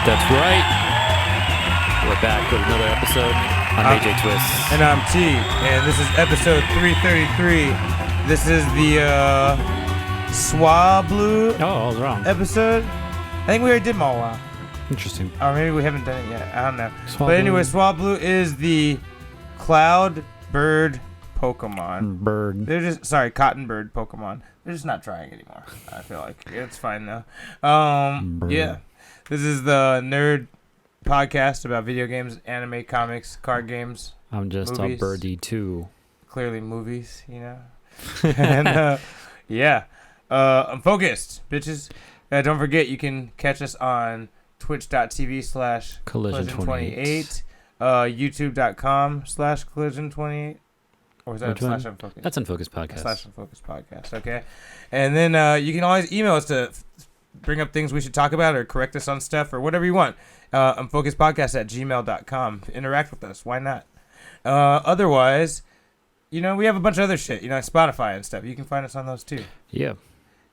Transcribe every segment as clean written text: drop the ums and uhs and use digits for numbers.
That's right. We're back with another episode. I'm AJ Twist. And I'm T. And this is episode 333. This is the Swablu Oh, I was wrong. episode. I think we already did them all a while. Interesting. Or maybe we haven't done it yet. I don't know. Swablu. But anyway, Swablu is the cloud bird Pokemon. Bird. They're just, cotton bird Pokemon. They're just not trying anymore. I feel like it's fine now. Bird. Yeah. This is the nerd podcast about video games, anime, comics, card games. I'm just movies. a birdie too. Clearly movies, you know. And yeah. Unfocused, bitches. Don't forget, you can catch us on twitch.tv/collision28, youtube.com/collision28. Or is that slash Unfocused? That's Unfocused Podcast. Slash Unfocused Podcast, okay. And then you can always email us to bring up things we should talk about or correct us on stuff or whatever you want. Unfocusedpodcast@gmail.com. Interact with us. Why not? Otherwise, you know, we have a bunch of other shit, you know, Spotify and stuff. You can find us on those too. Yeah.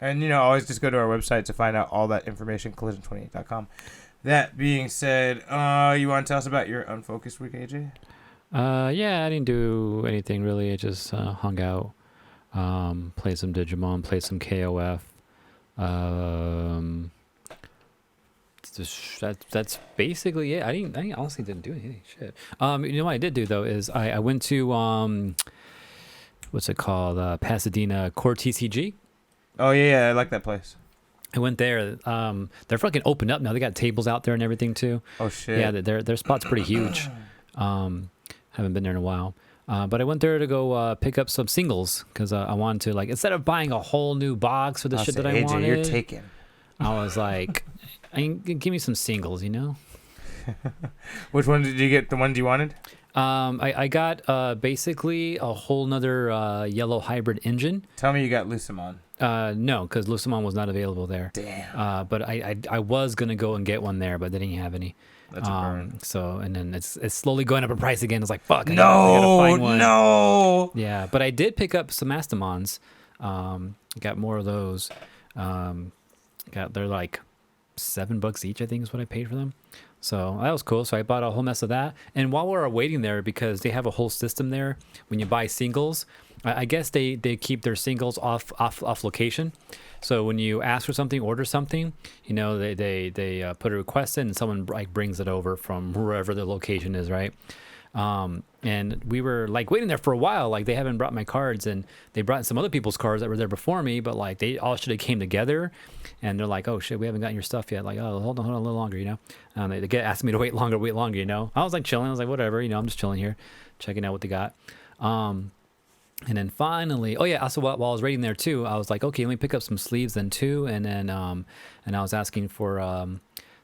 And, you know, always just go to our website to find out all that information, collision28.com. That being said, you want to tell us about your Unfocused week, AJ? Yeah, I didn't do anything really. I just hung out, played some Digimon, played some KOF. That's basically it. I honestly didn't do anything. Shit. You know what I did do though is I went to what's it called? Pasadena Core TCG. Oh yeah, I like that place. I went there. They're fucking opened up now. They got tables out there and everything too. Oh shit. Yeah, their spot's pretty huge. Haven't been there in a while. But I went there to go pick up some singles because I wanted to, like, instead of buying a whole new box for the shit that I AJ, wanted. you're taken. I was like, give me some singles, you know? Which one did you get? The ones you wanted? I got basically a whole nother yellow hybrid engine. Tell me you got Lucemon. No, because Lucemon was not available there. Damn. But I was going to go and get one there, but they didn't have any. That's a burn. So, and then it's slowly going up in price again. It's like, fuck. I No, gotta find one. no. Yeah, but I did pick up some Mastamons. Got more of those. They're like $7 each, I think is what I paid for them. So that was cool. So I bought a whole mess of that. And while we were waiting there, because they have a whole system there, when you buy singles, I guess they keep their singles off location. So when you ask for something, order something, you know, they put a request in and someone like brings it over from wherever the location is, right? And we were like waiting there for a while. Like they haven't brought my cards, and they brought some other people's cards that were there before me, but like they all should have came together. And they're like, oh shit, we haven't gotten your stuff yet. Like, oh, hold on a little longer, you know? They asking me to wait longer, you know? I was like chilling. I was like, whatever, you know, I'm just chilling here, checking out what they got. And then finally, oh yeah, also while I was waiting there too, I was like, okay, let me pick up some sleeves then too. And then, and I was asking for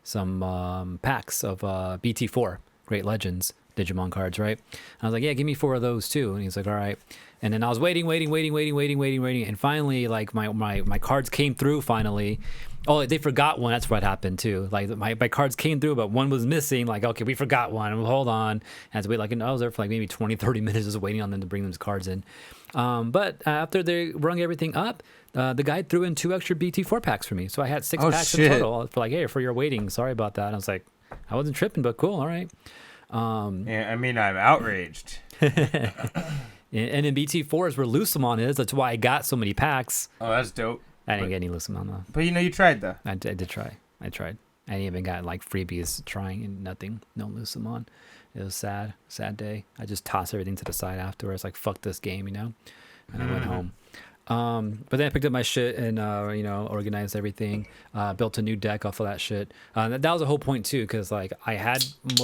some packs of BT4, Great Legends Digimon cards, right? I was like, yeah, give me 4 of those too. And he's like, all right. And then I was waiting. And finally, like my cards came through finally. Oh, they forgot one. That's what happened too. Like my cards came through, but one was missing. Like, okay, we forgot one. Hold on. I had to wait. Like, I was there for like maybe 20, 30 minutes just waiting on them to bring those cards in. But after they rung everything up, the guy threw in 2 extra BT4 packs for me. So I had 6 packs in total. For like, hey, for your waiting. Sorry about that. And I was like, I wasn't tripping, but cool. All right. Yeah, I mean, I'm outraged. And in BT4 is where Lucemon is. That's why I got so many packs. Oh, that's dope. I didn't get any Lucemon though. But you know, you tried though. I did try. I tried. I even got like freebies trying and nothing. No Lucemon. It was sad day. I just tossed everything to the side afterwards. Like, fuck this game, you know? And I went home. But then I picked up my shit and, you know, organized everything. Built a new deck off of that shit. That was the whole point too, because like I had I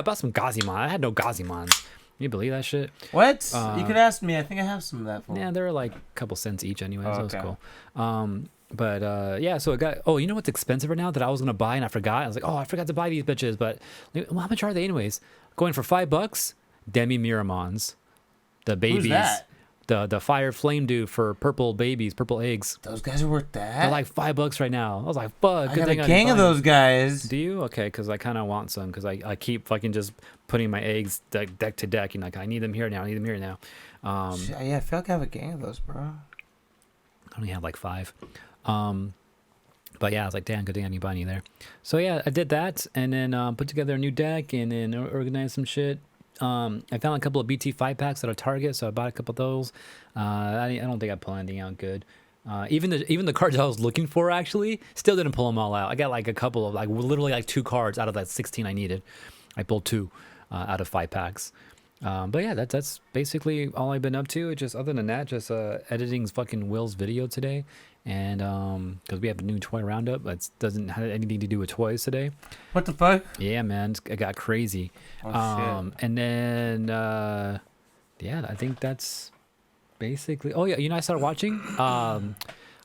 bought some Gazimon. I had no Gazimons. Can you believe that shit? What? You could ask me. I think I have some of that for. Yeah, they were like a couple cents each anyway. Oh, so it was cool. But yeah, so it got. Oh, you know what's expensive right now that I was gonna buy and I forgot. I was like, oh, I forgot to buy these bitches. But well, how much are they anyways? Going for $5. Demi Miramons, the babies. Who's that? The fire flame dude for purple babies, purple eggs. Those guys are worth that. They're like $5 right now. I was like, fuck. I got a gang of those guys. Do you? Okay, because I kind of want some because I keep fucking just putting my eggs deck to deck and like I need them here now. Yeah, I feel like I have a gang of those, bro. I only have like 5. But yeah, I was like, damn, good thing I didn't buy any there. So yeah, I did that, and then put together a new deck, and then organized some shit. I found a couple of BT 5-packs at a Target, so I bought a couple of those. I don't think I pulled anything out good. Even the cards I was looking for actually still didn't pull them all out. I got like a couple of literally 2 cards out of that 16 I needed. I pulled 2 out of 5 packs. But yeah, that's basically all I've been up to. Just other than that, just editing fucking Will's video today, and because we have a new toy roundup that doesn't have anything to do with toys today. What the fuck? Yeah, man, it got crazy. Oh shit. And then yeah, I think that's basically. Oh yeah, I started watching on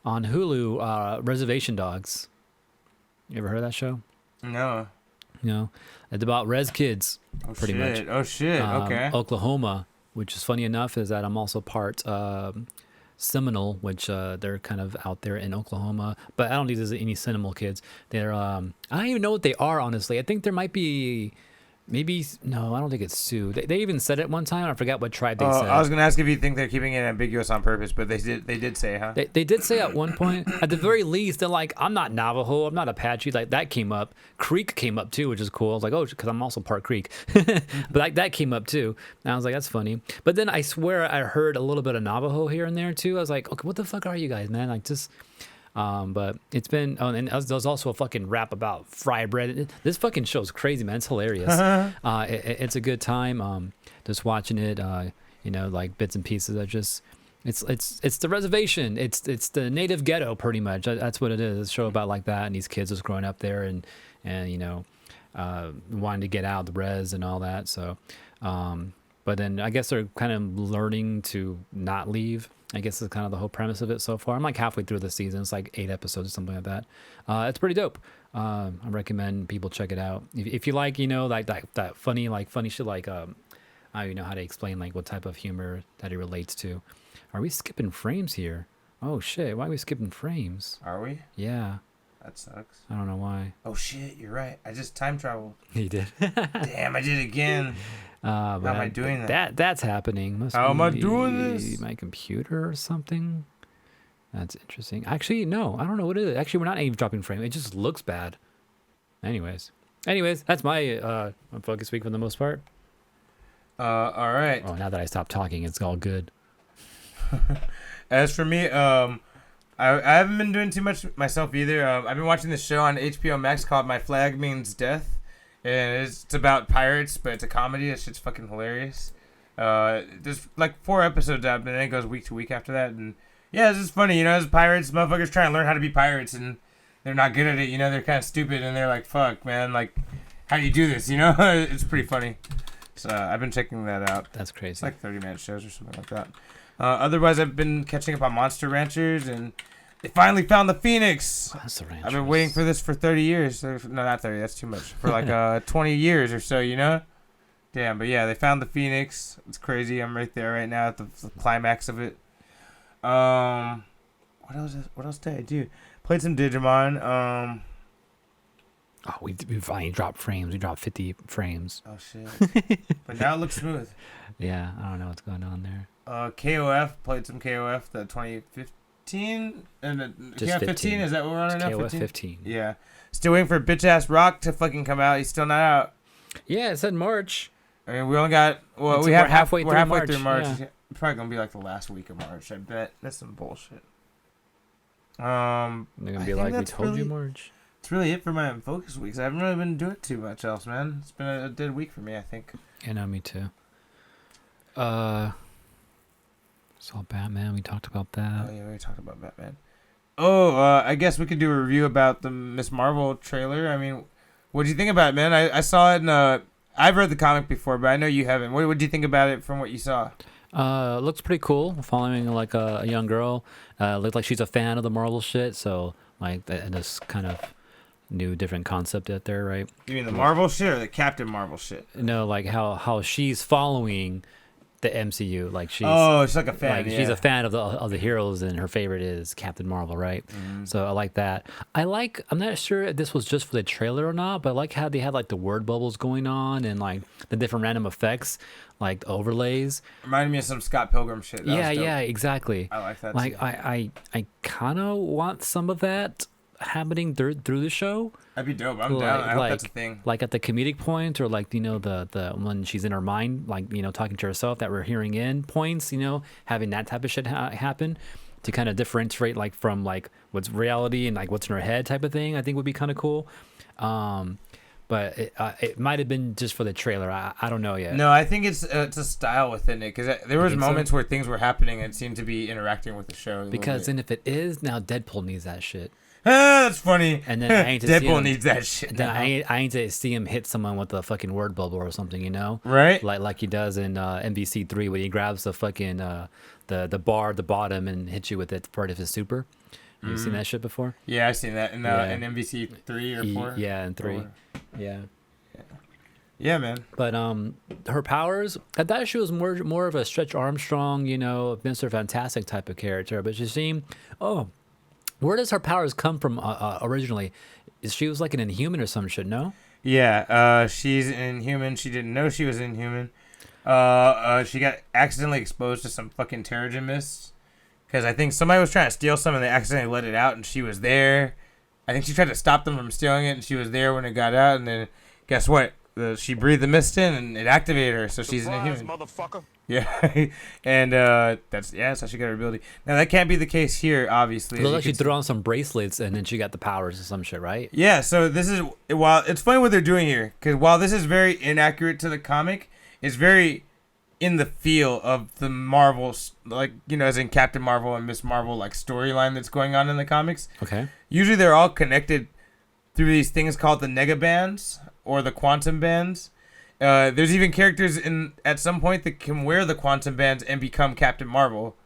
Hulu Reservation Dogs. You ever heard of that show? No. It's about res kids, pretty much. Oh shit. Okay. Oklahoma, which is funny enough, is that I'm also part Seminole, which they're kind of out there in Oklahoma. But I don't think there's any Seminole kids. They're I don't even know what they are, honestly. I think there might be. No, I don't think it's Sioux. They even said it one time. I forgot what tribe they said. I was gonna ask if you think they're keeping it ambiguous on purpose, but they did say, huh? They did say at one point, at the very least, they're like, I'm not Navajo, I'm not Apache. Like that came up. Creek came up too, which is cool. I was like, oh, because I'm also part Creek. But that came up too. And I was like, that's funny. But then I swear I heard a little bit of Navajo here and there too. I was like, okay, what the fuck are you guys, man? Like just. But it's been, and there's also a fucking rap about fry bread. This fucking show's crazy, man. It's hilarious. It's a good time. Just watching it, like bits and pieces. It's the reservation. It's the native ghetto, pretty much. That's what it is. It's a show about like that, and these kids just growing up there, and wanting to get out of the res and all that. So, but then I guess they're kind of learning to not leave. I guess is kind of the whole premise of it so far. I'm like halfway through the season. It's like 8 episodes or something like that. It's pretty dope. I recommend people check it out. If you like, like that funny shit, like I don't even know how to explain like what type of humor that it relates to. Are we skipping frames here? Oh shit! Why are we skipping frames? Are we? Yeah. That sucks. I don't know why. Oh shit! You're right. I just time traveled. You did. Damn! I did it again. How am I doing that? That's happening. How am I doing this? My computer or something. That's interesting. Actually, no, I don't know what it is. Actually, we're not eavesdropping frame. It just looks bad. Anyways, that's my Unfocused week for the most part. All right. Oh, now that I stopped talking, it's all good. As for me, I haven't been doing too much myself either. I've been watching this show on HBO Max called My Flag Means Death. And it's about pirates, but it's a comedy. That shit's fucking hilarious. There's like 4 episodes out, and then it goes week to week after that. And yeah, it's just funny, as pirates, motherfuckers trying to learn how to be pirates, and they're not good at it. They're kind of stupid, and they're like, fuck, man, like, how do you do this? It's pretty funny. So I've been checking that out. That's crazy. It's like 30-minute shows or something like that. Otherwise, I've been catching up on Monster Ranchers, and they finally found the Phoenix. Monster Ranchers. I've been waiting for this for 30 years. No, not 30. That's too much. For like 20 years or so, Damn, but yeah, they found the Phoenix. It's crazy. I'm right there right now at the climax of it. What else did I do? Played some Digimon. Oh, we finally dropped frames. We dropped 50 frames. Oh shit! But now it looks smooth. Yeah, I don't know what's going on there. KOF, played some KOF, the 2015 and the Just 15. Is that what we're on right now? KOF 15. Yeah. Still waiting for bitch ass Rock to fucking come out. He's still not out. Yeah, it said March. I mean, we only got we're halfway through March. Yeah. Probably gonna be like the last week of March. I bet that's some bullshit. They're gonna be like, we told you March. That's really it for my Unfocused weeks. I haven't really been doing too much else, man. It's been a dead week for me, I think. Me too. Saw Batman. We talked about that. Oh yeah, we talked about Batman. Oh, I guess we could do a review about the Miss Marvel trailer. I mean, what did you think about it, man? I saw it in I've read the comic before, but I know you haven't. What did you think about it from what you saw? Looks pretty cool. Following like a young girl. Looked like she's a fan of the Marvel shit. So like this kind of new different concept out there, right? You mean the Marvel shit or the Captain Marvel shit? No, like how she's following the MCU. Like she's like a fan. Like she's a fan of the heroes, and her favorite is Captain Marvel, right? Mm-hmm. So I like that. I'm not sure if this was just for the trailer or not, but I like how they had like the word bubbles going on and like the different random effects, like overlays. Reminded me of some Scott Pilgrim shit. Yeah, exactly. I like that. Like too. I kind of want some of that. happening through the show. That'd be dope. I'm down. I hope that's a thing. Like at the comedic point, or like the when she's in her mind, like talking to herself, that we're hearing in points, having that type of shit happen to kind of differentiate like from like what's reality and like what's in her head type of thing. I think would be kind of cool. But it might have been just for the trailer. I don't know yet. No, I think it's a style within it, because there was moments where things were happening and seemed to be interacting with the show. Because then if it is, now Deadpool needs that shit. That's funny. And then I ain't to Deadpool needs that shit. Then I ain't to see him hit someone with a fucking word bubble or something, Right? Like he does in MVC3 when he grabs the fucking the bar at the bottom and hits you with it part of his super. You seen that shit before? Yeah, I've seen that in MVC 3 or 4. Yeah, in 3. Yeah. Yeah, man. But her powers, I thought she was more of a Stretch Armstrong, Mr. Fantastic type of character. But she seemed, where does her powers come from originally? She was like an Inhuman or some shit, no? Yeah, she's Inhuman. She didn't know she was Inhuman. She got accidentally exposed to some fucking Terrigen mists. Because I think somebody was trying to steal some and they accidentally let it out and she was there. I think she tried to stop them from stealing it and she was there when it got out. And then guess what? She breathed the mist in and it activated her. So she's an Inhuman. Motherfucker. Yeah. And that's how she got her ability. Now that can't be the case here, obviously. It looks like she threw on some bracelets and then she got the powers or some shit, right? Yeah, so this is, while it's funny what they're doing here. Because while this is very inaccurate to the comic, it's very in the feel of the Marvel, like, as in Captain Marvel and Miss Marvel, like, storyline that's going on in the comics. Okay. Usually they're all connected through these things called the Nega Bands or the Quantum Bands. There's even characters at some point that can wear the Quantum Bands and become Captain Marvel.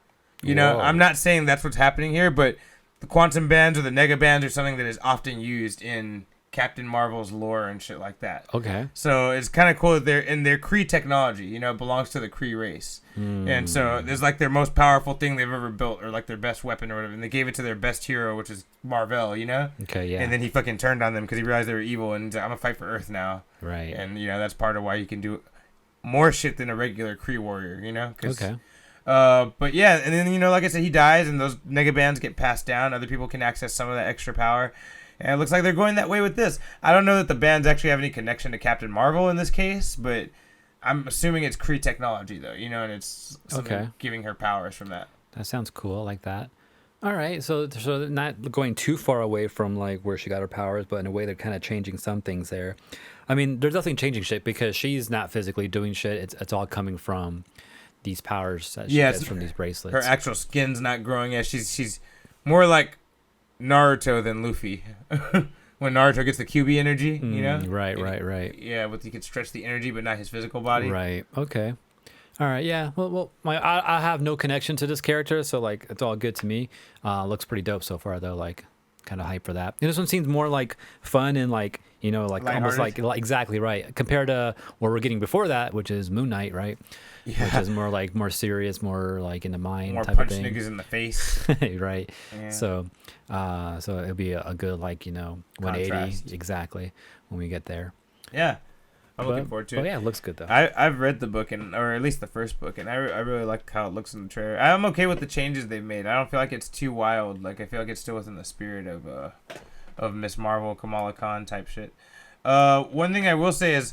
I'm not saying that's what's happening here, but the Quantum Bands or the Nega Bands are something that is often used in Captain Marvel's lore and shit like that. Okay. So it's kind of cool that they're in their Kree technology, belongs to the Kree race. And so there's like their most powerful thing they've ever built, or like their best weapon or whatever. And they gave it to their best hero, which is Marvel, Okay, yeah. And then he fucking turned on them because he realized they were evil and he's like, I'm going to fight for Earth now. Right. And, that's part of why you can do more shit than a regular Kree warrior, Okay. But yeah, and then, like I said, he dies and those Nega Bands get passed down. Other people can access some of that extra power. And it looks like they're going that way with this. I don't know that the bands actually have any connection to Captain Marvel in this case, but I'm assuming it's Kree technology, though, and it's giving her powers from that. That sounds cool. I like that. All right, so they're not going too far away from like where she got her powers, but in a way they're kind of changing some things there. I mean, there's nothing changing shit because she's not physically doing shit. It's all coming from these powers that she gets from these bracelets. Her actual skin's not growing yet. She's more like Naruto than Luffy. When Naruto gets the QB energy, Right. Yeah, but he could stretch the energy, but not his physical body. Right. Okay. All right. Yeah. Well, I have no connection to this character, so like it's all good to me. Looks pretty dope so far, though. Like, kind of hype for that. And this one seems more like fun and like like almost like exactly right compared to what we're getting before that, which is Moon Knight, right? Yeah. Which is more serious, more like in the mind more type punch of thing. Niggas in the face. Right. Yeah. So it'll be a good 180 contrast. Exactly when we get there. Yeah. I'm looking forward to it. Oh yeah, it looks good though. I've read the book or at least the first book, and I really like how it looks in the trailer. I'm okay with the changes they've made. I don't feel like it's too wild. Like I feel like it's still within the spirit of Miss Marvel, Kamala Khan type shit. One thing I will say is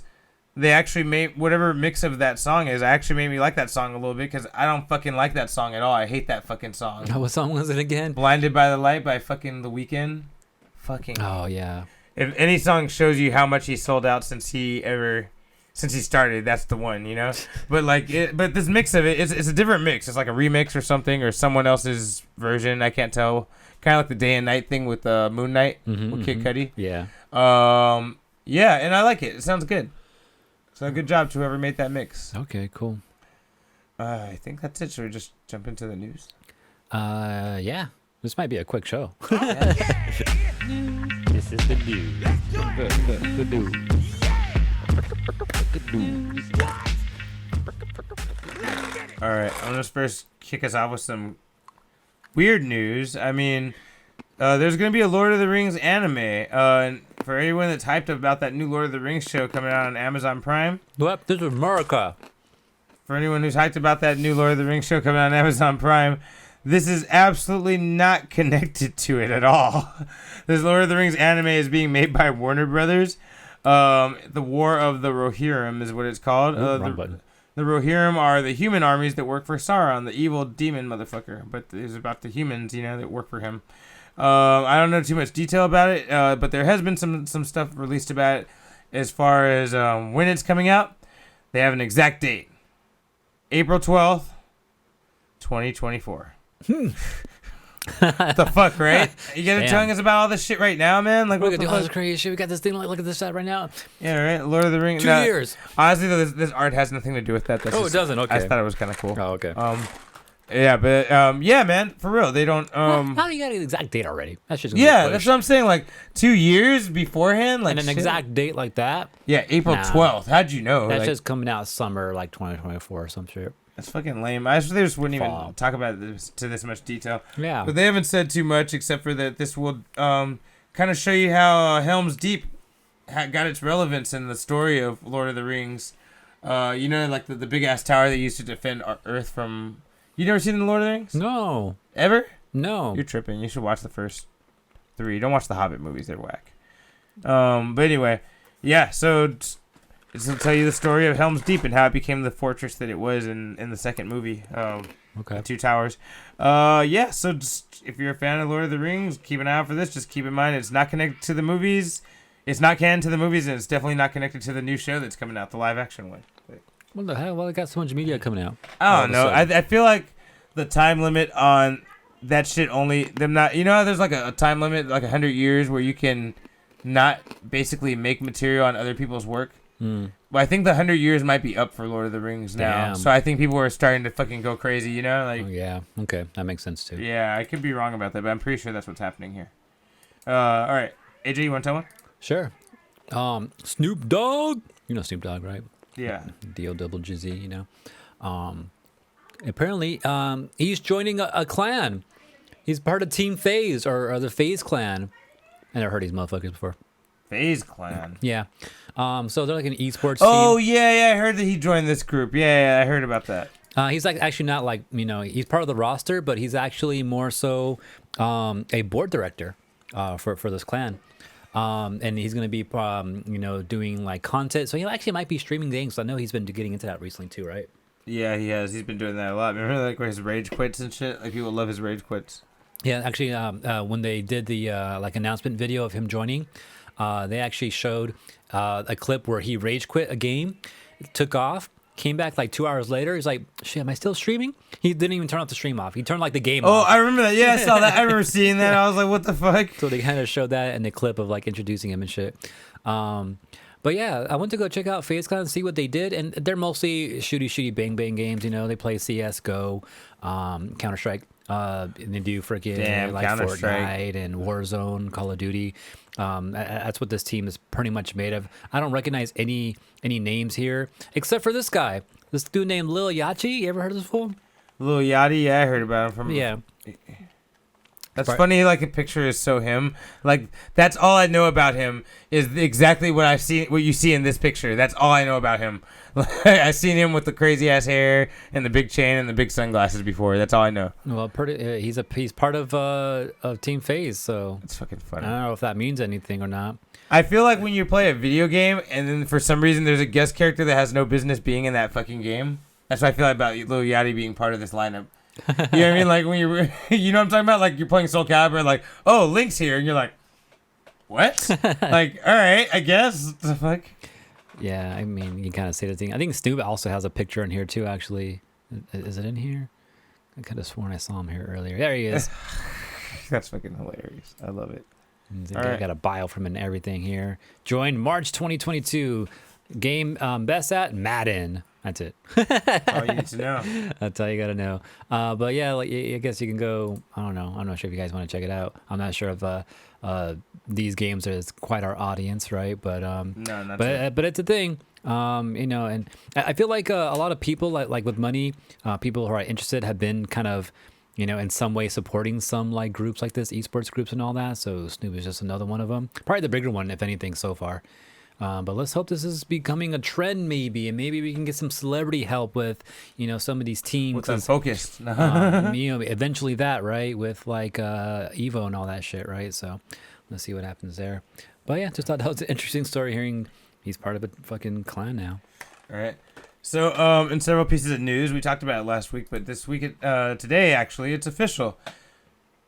they actually made whatever mix of that song is. Actually made me like that song a little bit because I don't fucking like that song at all. I hate that fucking song. What song was it again? Blinded by the Light by fucking The Weeknd. Fucking. Oh yeah. If any song shows you how much he sold out since he started, that's the one, But but this mix of it's a different mix. It's like a remix or something, or someone else's version. I can't tell. Kind of like the Day and Night thing with Moon Knight with Kid Cudi. Yeah. Yeah, and I like it. It sounds good. So good job to whoever made that mix. Okay, cool. I think that's it. Should we just jump into the news? Yeah. This might be a quick show. This is the news. The news. All right, I'm gonna first kick us off with some weird news. I mean, there's gonna be a Lord of the Rings anime. And for anyone that's hyped about that new Lord of the Rings show coming out on Amazon Prime. What? This is America. For anyone who's hyped about that new Lord of the Rings show coming out on Amazon Prime, This is absolutely not connected to it at all. This Lord of the Rings anime is being made by Warner Brothers. The War of the Rohirrim is what it's called. Wrong button. The Rohirrim are the human armies that work for Sauron, the evil demon motherfucker. But it's about the humans, that work for him. I don't know too much detail about it, but there has been some stuff released about it as far as when it's coming out. They have an exact date. April 12th, 2024. The fuck, right? You guys are telling us about all this shit right now, man? Like, Look what at the all this fuck? crazy shit. We got this thing. Look at this shot right now. Yeah, right. Lord of the Rings. 2 years. Honestly, though, this art has nothing to do with that. That's Oh, just- it doesn't. Okay. I just thought it was kind of cool. Oh, okay. Yeah, but yeah, man, for real, they don't. How do you got an exact date already? That's just Yeah, that's what I'm saying. Like 2 years beforehand, like and an shit. exact date like that. Yeah, April Nah. 12th. How'd you know? That's Like, just coming out summer like 2024 or some shit. that's fucking lame. I they just wouldn't Fall. even talk about this to this much detail. Yeah. But they haven't said too much except for that this will kind of show you how Helm's Deep got its relevance in the story of Lord of the Rings. Like the big ass tower they used to defend Earth from. You never seen the Lord of the Rings? No. Ever? No. You're tripping. You should watch the first 3. Don't watch the Hobbit movies. They're whack. But anyway, yeah. So this will tell you the story of Helm's Deep and how it became the fortress that it was in the second movie. Okay. The 2 towers. Yeah. So just, if you're a fan of Lord of the Rings, keep an eye out for this. Just keep in mind it's not connected to the movies. It's not canon to the movies, and it's definitely not connected to the new show that's coming out, the live action one. What the hell? Well, they got so much media coming out. I don't know. All of a sudden. I feel like the time limit on that shit only them not. How there's like a time limit, like 100 years, where you can not basically make material on other people's work. But I think the 100 years might be up for Lord of the Rings now. Damn. So I think people are starting to fucking go crazy. Like Oh, yeah. Okay. That makes sense too. yeah, I could be wrong about that, but I'm pretty sure that's what's happening here. All right, AJ, you want to tell one? Sure. Snoop Dogg. You know Snoop Dogg, right? Yeah. D-O-double-G-Z, Apparently, he's joining a clan. He's part of Team FaZe or the FaZe clan. I never heard these motherfuckers before. FaZe Clan. Yeah. So they're like an esports Oh team. yeah, I heard that he joined this group. Yeah, I heard about that. He's like actually not like, he's part of the roster, but he's actually more so a board director for this clan. And he's going to be, doing like content. So he actually might be streaming games. I know he's been getting into that recently too, right? Yeah, he has. He's been doing that a lot. Remember like where his rage quits and shit? Like people love his rage quits. Yeah, actually, when they did the announcement video of him joining, they actually showed a clip where he rage quit a game, took off, came back like 2 hours later. He's like, "Shit, am I still streaming?" He didn't even turn off the stream off. He turned like the game Oh, off. I remember that. Yeah, I saw that. I remember seeing that. I was like, what the fuck? So they kind of showed that in the clip of like introducing him and shit. But yeah, I went to go check out FaZe Clan and see what they did, and they're mostly shooty bang bang games. They play CS:GO, Counter Strike. And they do freaking like Fortnite and Warzone, Call of Duty. That's what this team is pretty much made of. I don't recognize any names here except for this guy, this dude named Lil Yachty. You ever heard of this fool? Lil Yachty, yeah, I heard about him from. Yeah. That's funny. Like a picture is so him. Like that's all I know about him is exactly what I've seen. What you see in this picture. That's all I know about him. I seen him with the crazy ass hair and the big chain and the big sunglasses before. That's all I know. Well, he's part of Team FaZe, so It's fucking I funny. don't know if that means anything or not. I feel like when you play a video game and then for some reason there's a guest character that has no business being in that fucking game. That's what I feel like about Lil Yachty being part of this lineup. You know what I mean? Like when you're, you know what I'm talking about? Like you're playing Soul Calibur, like, oh, Link's here, and you're like, what? Like, all right, I guess. The fuck? Yeah, I mean, you kind of say the thing. I think Snoop also has a picture in here too. Actually, is it in here? I could have sworn I saw him here earlier. There he is. That's fucking hilarious. I love it. I right. got a bio from him and everything here. Joined March 2022. Game best at Madden. That's it. All you need to know. That's all you gotta know. But yeah, like I guess you can go. I don't know. I'm not sure if you guys want to check it out. I'm not sure if these games is quite our audience, right? But No, not but it's a thing. And I feel like a lot of people like with money, people who are interested have been kind of, in some way supporting some like groups like this, esports groups and all that. So Snoop is just another one of them. Probably the bigger one, if anything, so far. But let's hope this is becoming a trend, maybe, and maybe we can get some celebrity help with, some of these teams. With Unfocused. Eventually that, right, with like Evo and all that shit, right? So let's see what happens there. But yeah, just thought that was an interesting story hearing he's part of a fucking clan now. All right. So, in several pieces of news, we talked about it last week, but this week, today, actually, it's official.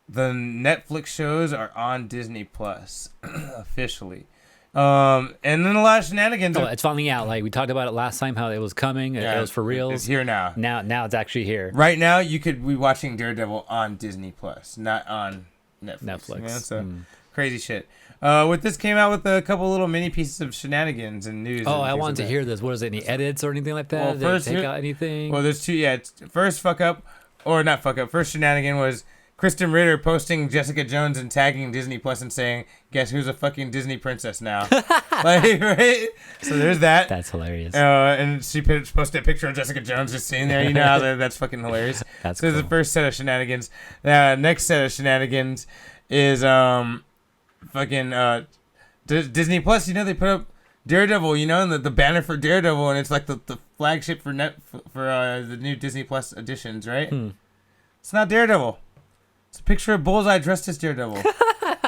The Netflix shows are on Disney Plus, officially. And then a lot of shenanigans. Oh, it's finally out. Like we talked about it last time, how it was coming. It was for reals. It's here now. Now it's actually here. Right now, you could be watching Daredevil on Disney Plus, not on Netflix. So crazy shit. With this came out with a couple little mini pieces of shenanigans and news. Oh, I wanted to hear this. What is it? Any edits or anything like that? Well, Did first, they take out anything? Well, there's two. Yeah, first fuck up, or not fuck up. First shenanigan was Kristen Ritter posting Jessica Jones and tagging Disney Plus and saying, "Guess who's a fucking Disney princess now?" Right? So there's that. That's hilarious. And she posted a picture of Jessica Jones just sitting there. You know how that's fucking hilarious. That's so cool. There's the first set of shenanigans. Next set of shenanigans is fucking Disney Plus. They put up Daredevil. And the banner for Daredevil, and it's like the flagship for the new Disney Plus editions, right? It's not Daredevil. It's a picture of Bullseye dressed as Daredevil.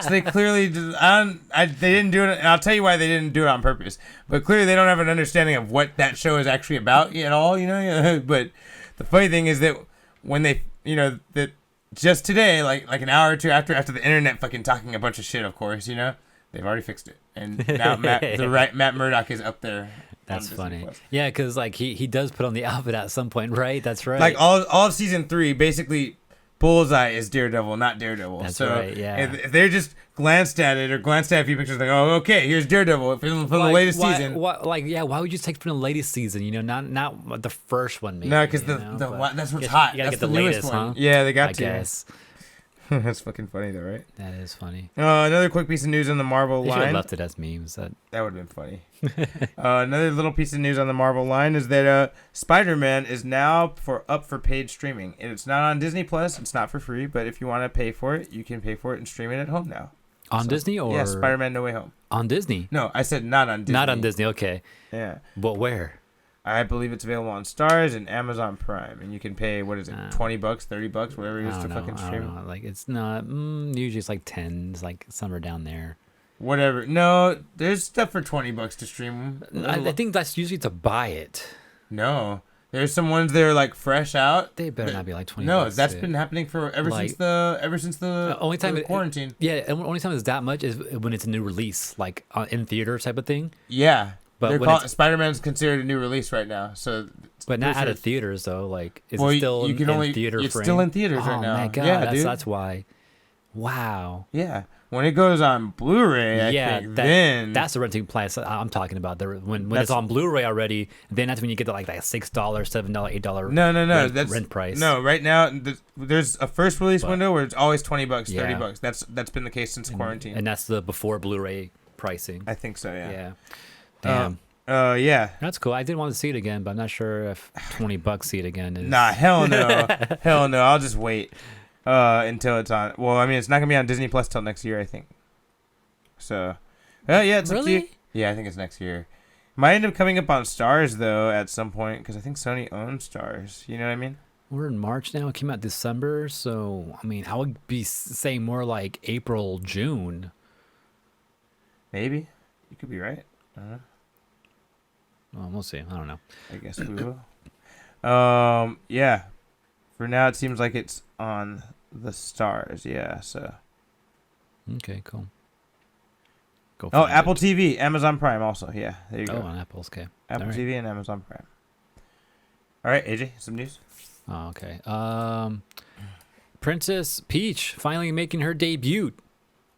So they clearly they didn't do it. And I'll tell you why they didn't do it on purpose. But clearly they don't have an understanding of what that show is actually about at all. But the funny thing is that when they, that just today, like an hour or two after the internet fucking talking a bunch of shit, of course, they've already fixed it, and now Matt Murdock is up there. That's funny. Yeah, because like he does put on the outfit at some point, right? That's right. Like all of season 3, basically. Bullseye is Daredevil, not Daredevil. That's so right, yeah. If they just glanced at it or glanced at a few pictures, like, oh, okay, here's Daredevil from the latest season. Why would you take from the latest season? Not the first one, maybe. No, because that's what's hot. You gotta That's get the newest latest, one. huh? Yeah, they got I to. guess. That's fucking funny, though, right? That is funny. Another quick piece of news on the Marvel They should line. have left it as memes. That would have been funny. Another little piece of news on the Marvel line is that Spider-Man is now up for paid streaming. And it's not on Disney Plus. It's not for free, but if you want to pay for it, you can pay for it and stream it at home now. On Disney or? Yeah, Spider-Man No Way Home. On Disney? No, I said not on Disney. Not on Disney, okay. Yeah. But where? I believe it's available on Stars and Amazon Prime, and you can pay $20, $30, whatever it is to fucking stream. I don't know. Like it's not. Usually it's like 10. It's like somewhere down there. Whatever. No, there's stuff for $20 to stream. I think that's usually to buy it. No, there's some ones that are like fresh out. They better not be like $20. No, that's been happening for ever since the only time quarantine. The only time it's that much is when it's a new release, like in theater type of thing. Yeah. But Spider-Man's considered a new release right now, so. But not out of theaters though. Like, is it still you can in theater frame? It's still in theaters right now. Oh my god, yeah, that's why. Wow. Yeah, when it goes on Blu-ray, I think then that's the renting price I'm talking about. When it's on Blu-ray already, then that's when you get to like that $6, $7, $8. No, that's rent price. No, right now there's a first release window where it's always $20, $30. That's been the case since quarantine. And that's the before Blu-ray pricing. I think so. Yeah. Yeah. Damn. Yeah. That's cool. I did want to see it again, but I'm not sure if $20 see it again is. Nah, hell no. Hell no. I'll just wait until it's on. Well, I mean, it's not going to be on Disney Plus till next year, I think. So, yeah, it's really? Up to you. Yeah, I think it's next year. Might end up coming up on Stars, though, at some point, because I think Sony owns Stars. You know what I mean? We're in March now. It came out December, so, I mean, I would be saying more like April, June. Maybe. You could be right. I don't know. Well, we'll see. I don't know. I guess we will. Yeah. For now, it seems like it's on the Stars. Yeah. So. Okay. Cool. Go. Oh, Apple TV, Amazon Prime, also. Yeah. There you go. Oh, on Apple's okay. Apple TV and Amazon Prime. All right, AJ, some news. Oh, okay. Princess Peach finally making her debut.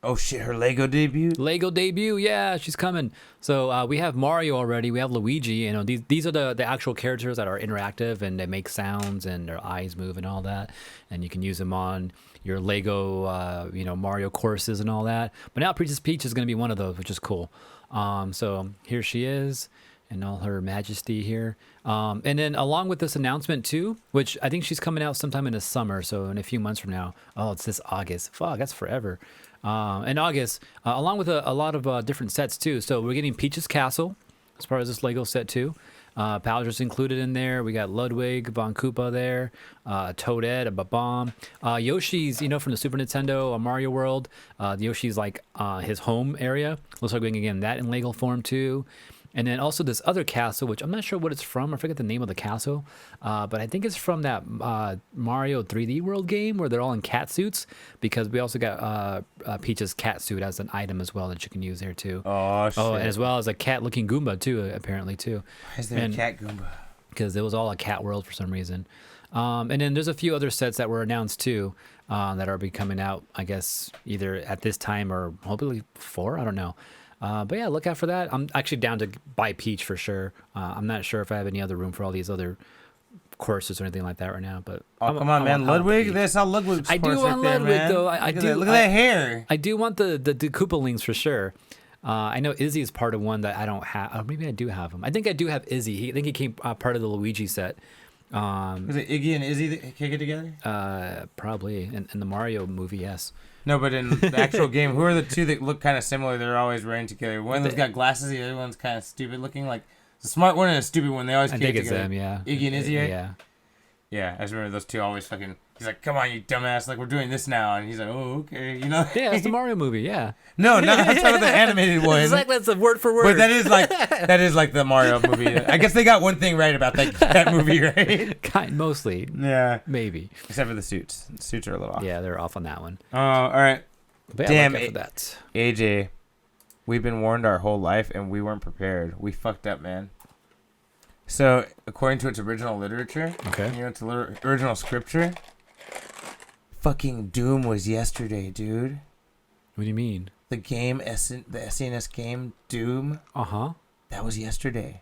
Oh shit, her Lego debut, yeah, she's coming. So we have Mario already, we have Luigi, these are the actual characters that are interactive and they make sounds and their eyes move and all that, and you can use them on your Lego Mario courses and all that. But now Princess Peach is going to be one of those, which is cool. So here she is, in all her majesty here. And then along with this announcement too, which I think she's coming out sometime in the summer, so in a few months from now. Oh, it's this August. Fuck, that's forever. In August, along with a lot of different sets too. So we're getting Peach's Castle as part of this Lego set too. Bowser's included in there. We got Ludwig, Von Koopa there, Toadette, a Bomb. Yoshi's, from the Super Nintendo, Mario World. Yoshi's like his home area. Looks like we're going to get that in Lego form too. And then also this other castle, which I'm not sure what it's from. I forget the name of the castle. But I think it's from that Mario 3D World game where they're all in cat suits, because we also got Peach's cat suit as an item as well that you can use there too. Oh, shit. Oh, and as well as a cat-looking Goomba too, apparently too. Why is there a cat Goomba? Because it was all a cat world for some reason. And then there's a few other sets that were announced too that are be coming out, I guess, either at this time or hopefully 4. I don't know. But yeah, look out for that. I'm actually down to buy Peach for sure. I'm not sure if I have any other room for all these other courses or anything like that right now. But come on, man, Ludwig. That's how Ludwig's. I do want Ludwig though. I do. Look at that hair. I do want the Koopalings for sure. I know Izzy is part of one that I don't have. Or maybe I do have him. I think I do have Izzy. I think he came part of the Luigi set. Was it Iggy and Izzy that kick it together? Probably in the Mario movie, yes. No, but in the actual game, who are the two that look kind of similar? They're always running together. One of them's got glasses, the other one's kind of stupid looking. Like the smart one and a stupid one. They always kick it together. I think it's them, yeah. Iggy and Izzy, right? Yeah. Yeah, I just remember those two always fucking. He's like, "Come on, you dumbass! Like we're doing this now," and he's like, "Oh, okay," Yeah, it's the Mario movie. Yeah. No, not I'm talking about the animated one. Exactly, that's a word for word. But that is like the Mario movie. I guess they got one thing right about that movie, right? Mostly. Yeah. Maybe. Except for the suits. The suits are a little off. Yeah, they're off on that one. Oh, all right. But damn for that. AJ, we've been warned our whole life and we weren't prepared. We fucked up, man. So, according to its original literature, okay, its original scripture, fucking Doom was yesterday, dude. What do you mean? The game, the SNES game, Doom. That was yesterday.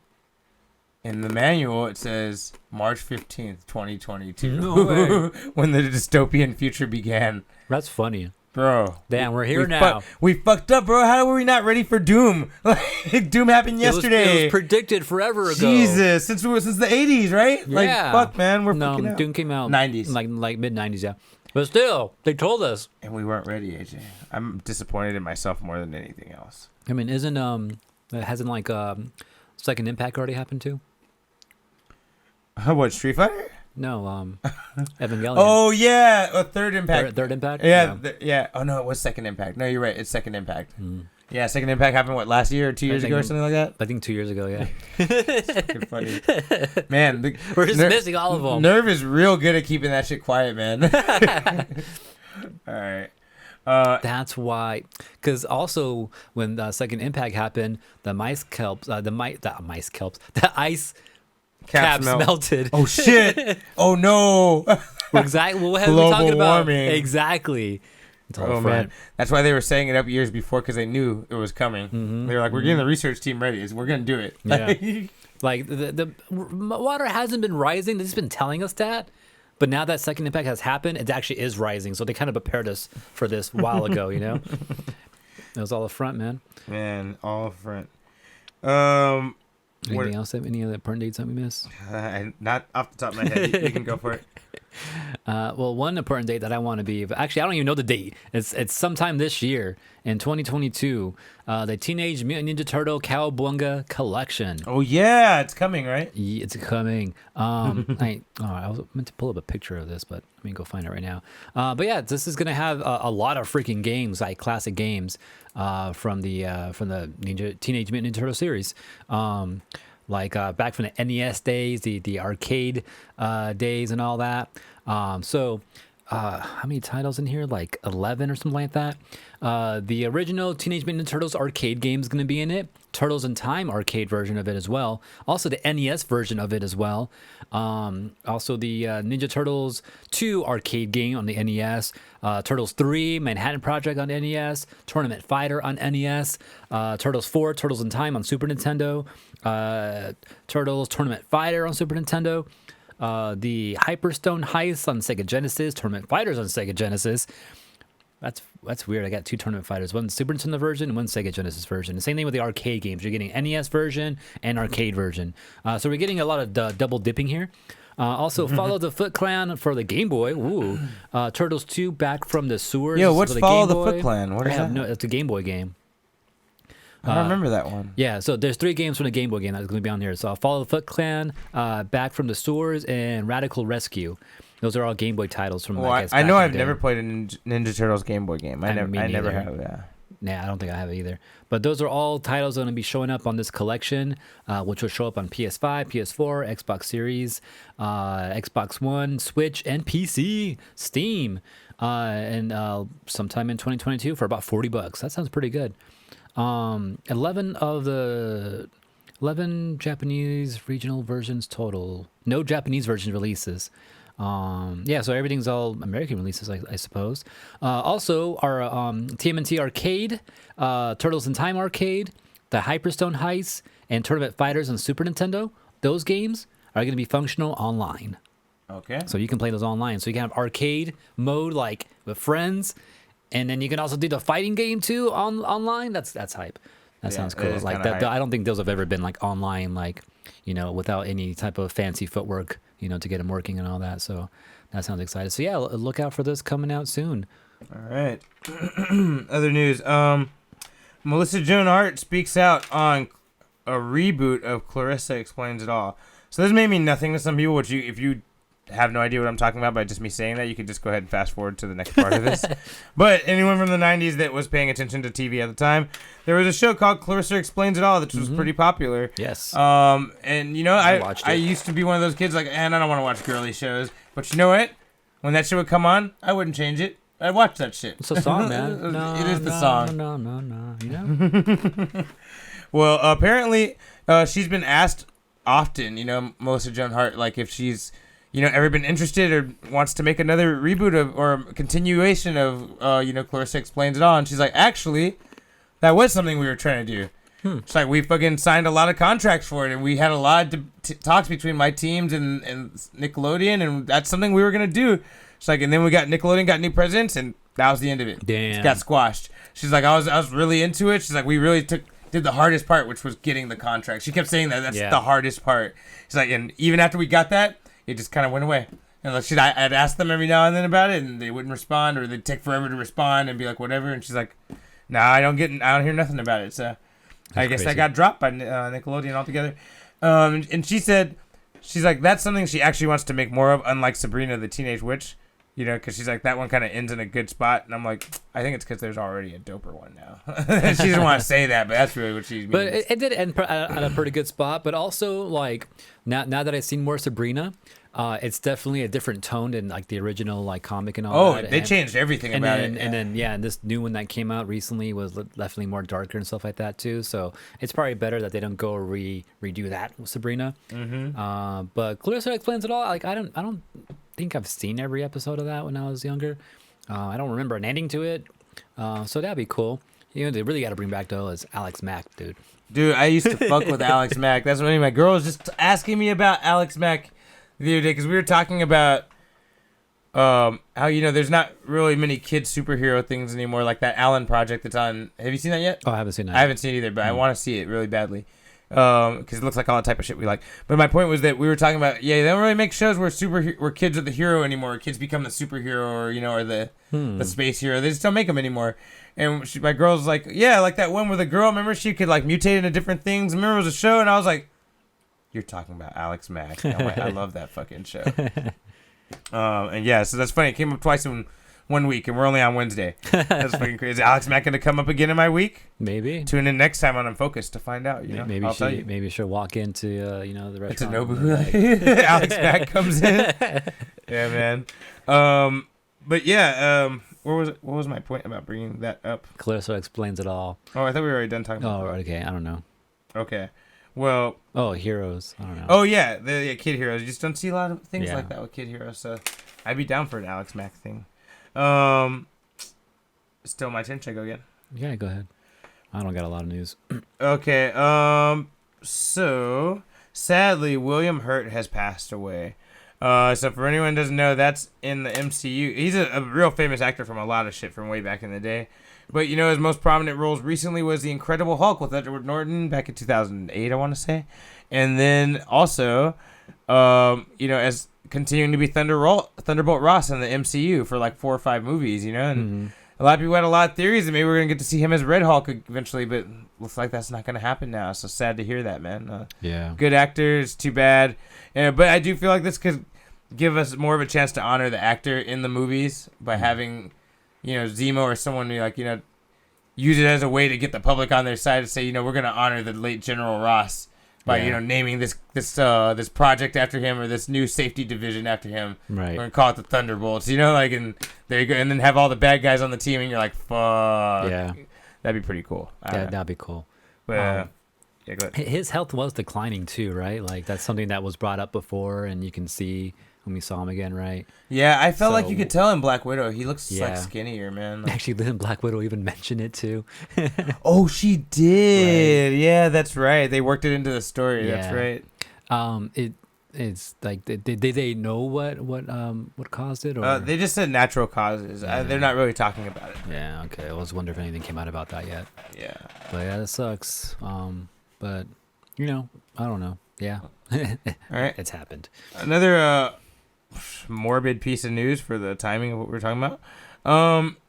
In the manual, it says March 15th, 2022. No way. When the dystopian future began. That's funny. Bro. Damn, we're here now. We fucked up, bro. How were we not ready for Doom? Like, Doom happened yesterday. It was predicted forever ago. Jesus. Since the 80s, right? Yeah. Like, fuck, man. We're no, fucking out. Doom came out 90s. Like mid-90s, yeah. But still, they told us. And we weren't ready, AJ. I'm disappointed in myself more than anything else. I mean, hasn't Second Impact already happened too? What, Street Fighter? No, Evangelion. Oh, yeah. A Third Impact. Third Impact? Yeah. Yeah. Oh, no, it was Second Impact. No, you're right. It's Second Impact. Yeah, Second Impact happened, last year or 2 years ago or something like that? I think 2 years ago, yeah. It's funny. Man. We're just missing all of them. Nerve is real good at keeping that shit quiet, man. All right. That's why, because also when the Second Impact happened, the ice caps melted. Oh shit! Oh no! Exactly. What have we talking about? Exactly. Oh man, that's why they were setting it up years before, because they knew it was coming. Mm-hmm. They were like, "We're getting the research team ready. We're gonna do it." Yeah. Like the water hasn't been rising. They've just been telling us that. But now that Second Impact has happened, it actually is rising. So they kind of prepared us for this a while ago, you know? It was all a front, man. Man, all front. Anything else? Any other important dates that we missed? Not off the top of my head. You can go for it. Well, one important date that I want to be, actually, I don't even know the date. It's sometime this year in 2022. The Teenage Mutant Ninja Turtle Cowabunga Collection. Oh yeah, it's coming, right? Yeah, it's coming. I was meant to pull up a picture of this, but let me go find it right now. But yeah, this is gonna have a lot of freaking games, like classic games, from the Teenage Mutant Ninja Turtle series. Back from the NES days, the arcade days and all that. So how many titles in here? Like 11 or something like that. The original Teenage Mutant Ninja Turtles arcade game is going to be in it. Turtles in Time arcade version of it as well. Also the NES version of it as well. Also the Ninja Turtles 2 arcade game on the NES. Turtles 3 Manhattan Project on NES. Tournament Fighter on NES. Turtles 4 Turtles in Time on Super Nintendo. Turtles Tournament Fighter on Super Nintendo. The Hyperstone Heist on Sega Genesis. Tournament Fighters on Sega Genesis. That's weird. I got 2 tournament fighters, one Super Nintendo version and one Sega Genesis version. The same thing with the arcade games. You're getting NES version and arcade version. So we're getting a lot of double dipping here. Also, Follow the Foot Clan for the Game Boy. Ooh. Turtles 2 Back from the Sewers. Yo, what's for Follow Game the Boy. Foot Clan? What is that? No, it's a Game Boy game. I don't remember that one. Yeah, so there's 3 games from the Game Boy game that's going to be on here. So Follow the Foot Clan, Back from the Sewers, and Radical Rescue. Those are all Game Boy titles from. Well, I guess, I know back in I've the never day. played a Ninja Turtles Game Boy game. I never neither. have. Yeah. Nah, I don't think I have it either. But those are all titles that are going to be showing up on this collection, which will show up on PS5, PS4, Xbox Series, Xbox One, Switch, and PC, Steam, and sometime in 2022 for about $40. That sounds pretty good. 11 Japanese regional versions total. No Japanese version releases. So everything's all American releases, I suppose. Also, our TMNT Arcade, Turtles in Time Arcade, the Hyperstone Heist, and Tournament Fighters on Super Nintendo, those games are going to be functional online. Okay. So you can play those online. So you can have arcade mode like with friends, and then you can also do the fighting game too online. That's hype. That sounds cool. is Like kinda that, hype. I don't think those have ever been like online, like without any type of fancy footwork, to get them working and all that. So that sounds exciting. So yeah, look out for this coming out soon. All right. Other news. Melissa Joan Hart speaks out on a reboot of Clarissa Explains It All. So this may mean nothing to some people, which if you have no idea what I'm talking about by just me saying that, you could just go ahead and fast forward to the next part of this. But anyone from the 90s that was paying attention to TV at the time, there was a show called Clarissa Explains It All, which was pretty popular. Yes. And I watched I it. used to be one of those kids like, and I don't want to watch girly shows. But you know what? When that show would come on, I wouldn't change it. I'd watch that shit. It's a song, man. No, It is the no, song. No. Well, apparently, she's been asked often, Melissa Joan Hart, like if she's, ever been interested or wants to make another reboot of or a continuation of, Clarissa Explains It All. And she's like, actually, that was something we were trying to do. It's like we fucking signed a lot of contracts for it, and we had a lot of talks between my teams and Nickelodeon, and that's something we were gonna do. It's like, and then we got Nickelodeon got new presidents, and that was the end of it. Damn. It got squashed. She's like, I was really into it. She's like, we really did the hardest part, which was getting the contract. She kept saying that's the hardest part. She's like, and even after we got that, it just kind of went away. And like, I'd ask them every now and then about it, and they wouldn't respond, or they'd take forever to respond and be like, whatever. And she's like, nah, I don't hear nothing about it. So I guess that got dropped by Nickelodeon altogether. And she said, she's like, that's something she actually wants to make more of, unlike Sabrina the Teenage Witch, because she's like, that one kind of ends in a good spot. And I'm like, I think it's because there's already a doper one now. She doesn't want to say that, but that's really what she means. But it did end at a pretty good spot. But also, like, now that I've seen more Sabrina, it's definitely a different tone than like the original like comic and all that. They changed everything about it. And this new one that came out recently was definitely more darker and stuff like that too. So it's probably better that they don't go redo that with Sabrina. But Clarissa Explains It All. Like I don't think I've seen every episode of that when I was younger. I don't remember an ending to it. So that'd be cool. They really got to bring back though is Alex Mack, dude. Dude, I used to fuck with Alex Mack. That's what my girl was just asking me about Alex Mack the other day, because we were talking about how there's not really many kid superhero things anymore, like that Allen project that's on. Have you seen that yet? Oh, I haven't seen that. I haven't seen it either, but I want to see it really badly, because it looks like all the type of shit we like. But my point was that we were talking about they don't really make shows where kids are the hero anymore. Kids become the superhero or the space hero. They just don't make them anymore. And my girl's like, yeah, like that one where the girl, remember, she could like mutate into different things. Remember, it was a show, and I was like, you're talking about Alex Mack. I'm like, I love that fucking show. And yeah, so that's funny. It came up twice in 1 week, and we're only on Wednesday. That's fucking crazy. Is Alex Mack going to come up again in my week? Maybe. Tune in next time on Unfocused to find out. Maybe she'll walk into the restaurant. It's a Nobu. Alex Mack comes in. Yeah, man. But yeah, what was my point about bringing that up? Clarissa Explains It All. Oh, I thought we were already done talking about Oh, okay. I don't know. that. Okay. Well. Oh, heroes. I don't know. Oh, yeah. The Kid Heroes. You just don't see a lot of things Yeah. like that with Kid Heroes. So I'd be down for an Alex Mack thing. Still my turn. Should I go again? Yeah, go ahead. I don't got a lot of news. Okay. So sadly, William Hurt has passed away. So for anyone who doesn't know, that's in the MCU. He's a real famous actor from a lot of shit from way back in the day. But, you know, his most prominent roles recently was The Incredible Hulk with Edward Norton back in 2008, I want to say. And then also, you know, as continuing to be Thunderbolt Ross in the MCU for like 4 or 5 movies, you know. And a lot of people had a lot of theories that maybe we're going to get to see him as Red Hulk eventually, but looks like that's not going to happen now. So sad to hear that, man. Yeah. Good actor. It's too bad. But I do feel like this could give us more of a chance to honor the actor in the movies by having, you know, Zemo or someone who, like, you know, use it as a way to get the public on their side to say, you know, we're going to honor the late General Ross by, you know, naming this project after him or this new safety division after him. Right. We're going to call it the Thunderbolts, you know, like, and there you go. And then have all the bad guys on the team and you're like, fuck. Yeah. That'd be pretty cool. Yeah, that'd be cool. But, yeah, go ahead. His health was declining too, right? Like that's something that was brought up before, and you can see when we saw him again, right? Yeah, I felt like So- you could tell in Black Widow. He looks like Yeah. skinnier, man. Like, Actually, didn't Black Widow even mention it too? oh, she did. Yeah, that's right. They worked it into the story. Yeah. That's right. It's like did they know what caused it? Or They just said natural causes. Yeah. They're not really talking about it. yeah, okay. I was wondering if anything came out about that yet. Yeah. But yeah, that sucks. But you know, I don't know. Yeah, All right. it's happened. Another morbid piece of news for the timing of what we're talking about.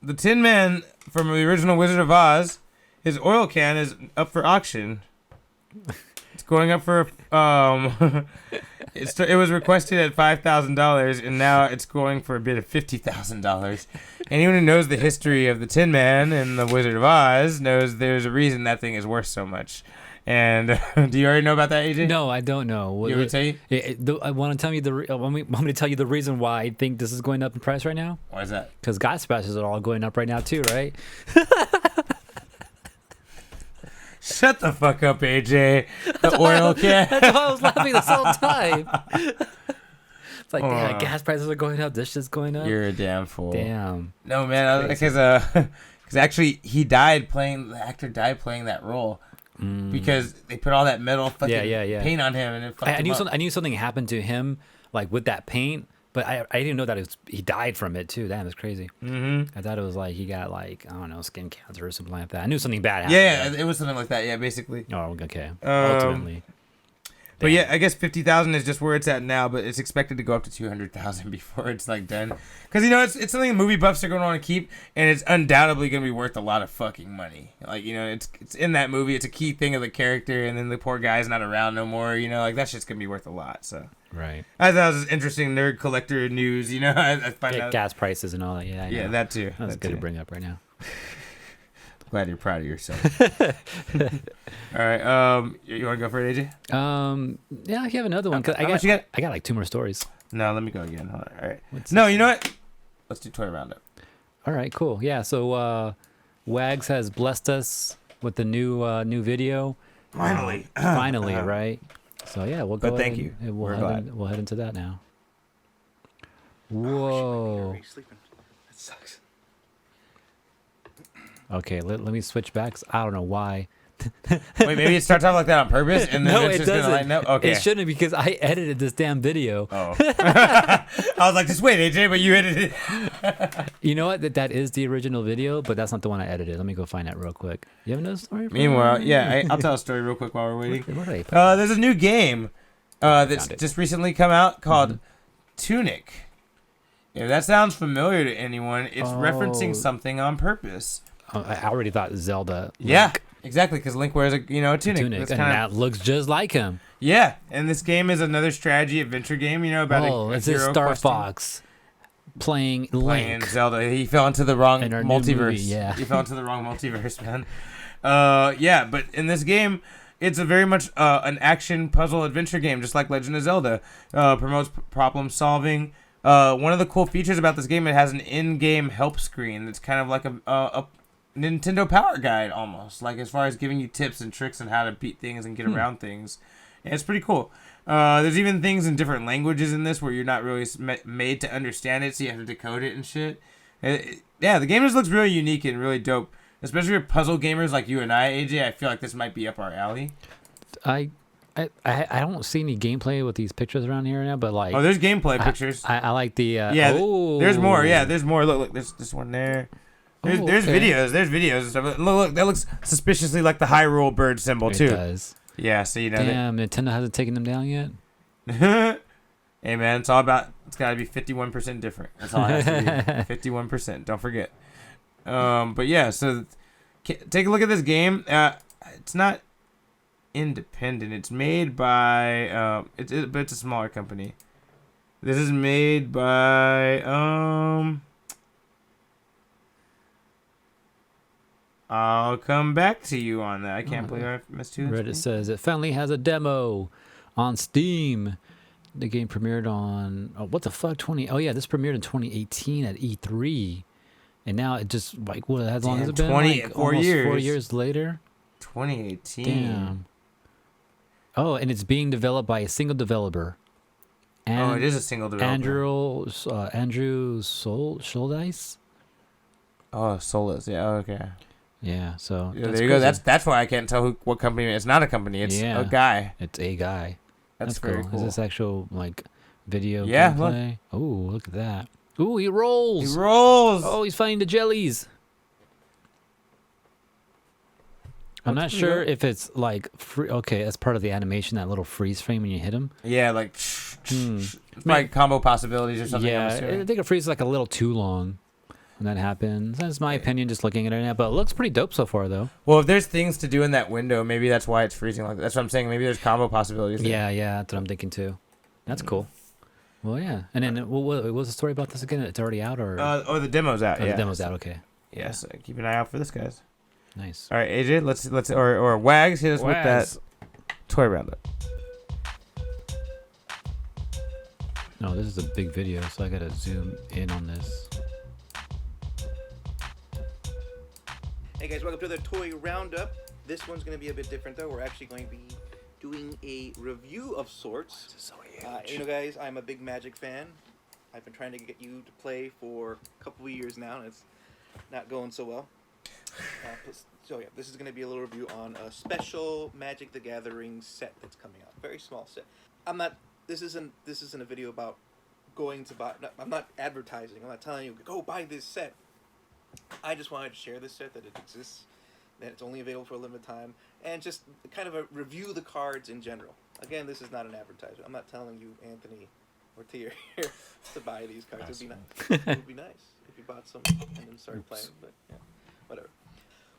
The Tin Man from the original Wizard of Oz, his oil can is up for auction. It's going up for it was requested at $5,000 and now it's going for a bid of $50,000. Anyone who knows the history of the Tin Man and the Wizard of Oz knows there's a reason that thing is worth so much. And do you already know about that, AJ? No, I don't know. You ever tell you? I want to tell you want me to tell you the reason why I think this is going up in price right now? Why is that? Because gas prices are all going up right now too, right? Shut the fuck up, AJ. The oil can. That's why I was laughing this whole time. It's like, Uh. yeah, gas prices are going up. This shit's going up. You're a damn fool. Damn. No, man, because actually the actor died playing that role because they put all that metal fucking Yeah. paint on him and it fucked I him knew up. I knew something happened to him, like with that paint, but I didn't know that he died from it too. Damn, it's crazy. Mm-hmm. I thought it was like he got like, I don't know, skin cancer or something like that. I knew something bad happened. Yeah, it was something like that. Yeah, basically. Oh, okay. Ultimately. But yeah, I guess 50,000 is just where it's at now, but it's expected to go up to 200,000 before it's like done. Because, you know, it's something movie buffs are going to want to keep, and it's undoubtedly going to be worth a lot of fucking money. Like, you know, it's in that movie. It's a key thing of the character, and then the poor guy's not around no more. You know, like that shit's going to be worth a lot. So Right. I thought it was interesting nerd collector news. You know, I find Yeah, out. gas prices and all that. Yeah. I Yeah, know. that too. That's That good too. to bring up right now. Glad you're proud of yourself. All right. You want to go for it, AJ? Yeah, you have another one. 'Cause How much you got? I got like 2 more stories. No, let me go again. Hold on. All right. What's No, you know what? Let's do toy roundup. All right, cool. Yeah, so Wags has blessed us with the new video. Finally. Finally, right? So yeah, we'll go. But thank ahead you. and We're glad. we'll head into that now. Whoa. Sleeping. That sucks. Okay, let me switch back. I don't know why. Wait, maybe it starts off like that on purpose, and then No, it's it just gonna doesn't. lighten up. Okay. It shouldn't because I edited this damn video. Oh. I was like, just wait, AJ, but you edited it. You know what? That is the original video, but that's not the one I edited. Let me go find that real quick. You have another story? for me? Meanwhile, yeah, I'll tell a story real quick while we're waiting. Where did I put There's a new game that's Found it. just recently come out called Tunic. If that sounds familiar to anyone, it's referencing Oh. something on purpose. I already thought Zelda. Yeah, Link, exactly, because Link wears a tunic. tunic, That's and kinda- that looks just like him. Yeah, and this game is another strategy adventure game, about It's hero this Star questing. Fox playing Playing Link. Zelda. He fell into the wrong In our new multiverse. movie, yeah. He fell into the wrong multiverse, man. Yeah, but in this game, it's a very much an action puzzle adventure game, just like Legend of Zelda. Promotes problem solving. One of the cool features about this game, it has an in-game help screen that's kind of like a Nintendo Power Guide almost, like as far as giving you tips and tricks on how to beat things and get around things. And it's pretty cool. There's even things in different languages in this where you're not really made to understand it, so you have to decode it and shit. Yeah, the game just looks really unique and really dope. Especially for puzzle gamers like you and I, AJ, I feel like this might be up our alley. I I don't see any gameplay with these pictures around here now, but like Oh, there's gameplay pictures. I like the Yeah, oh. there's more. Yeah, there's more. Look, there's this one there. There's okay. videos. There's videos and stuff. Look, that looks suspiciously like the Hyrule bird symbol It too. does. Yeah, so you know. Damn, Nintendo hasn't taken them down yet. Hey man, it's all about. It's got to be 51% different. That's all it has to be. 51%. Don't forget. But yeah, so take a look at this game. It's not independent. It's made by. But it's a smaller company. This is made by. I'll come back to you on that. I can't believe I missed two. Reddit says it finally has a demo on Steam. The game premiered on what the fuck 20? Oh yeah, this premiered in 2018 at E3, and now it just like what? How long has it been? 4 Like, almost years. 4 years later. 2018. Damn. Oh, and it's being developed by a single developer. Oh, it is a single developer. Andrew Soldice. Oh, Solus. Yeah. Okay. Yeah. So Yeah, there you go. That's why I can't tell what company. It's not a company. It's a guy. It's a guy. That's cool. very cool. Is this actual like video Yeah, gameplay? Oh, look at that. Ooh, he rolls. He rolls. Oh, he's fighting the jellies. I'm not sure if it's like free. Okay, as part of the animation, that little freeze frame when you hit him. Yeah, like it's like combo possibilities or something. Yeah, I think it freezes like a little too long when that happens. That's my opinion, just looking at it now. But it looks pretty dope so far, though. Well, if there's things to do in that window, maybe that's why it's freezing like that. That's what I'm saying. Maybe there's combo possibilities. Yeah, that's what I'm thinking too. That's cool. Well, yeah. And then what was the story about this again? It's already out, or the demo's out. oh, Yeah, the demo's out. Okay. Yeah, so keep an eye out for this, guys. Nice. All right, AJ, let's or Wags hit us with that toy roundup. No, this is a big video, so I gotta zoom in on this. Hey guys, welcome to the toy roundup. This one's going to be a bit different though. We're actually going to be doing a review of sorts. This is so huge. You know guys, I'm a big Magic fan. I've been trying to get you to play for a couple of years now, and it's not going so well. So yeah, this is going to be a little review on a special Magic the Gathering set that's coming out. Very small set. This isn't a video about going to buy. No, I'm not advertising. I'm not telling you go buy this set. I just wanted to share this set, that it exists, that it's only available for a limited time, and just kind of review the cards in general. Again, this is not an advertisement. I'm not telling you, Anthony or Tia here, to buy these cards. It would be nice. It would be nice if you bought some and then started playing, but yeah, whatever.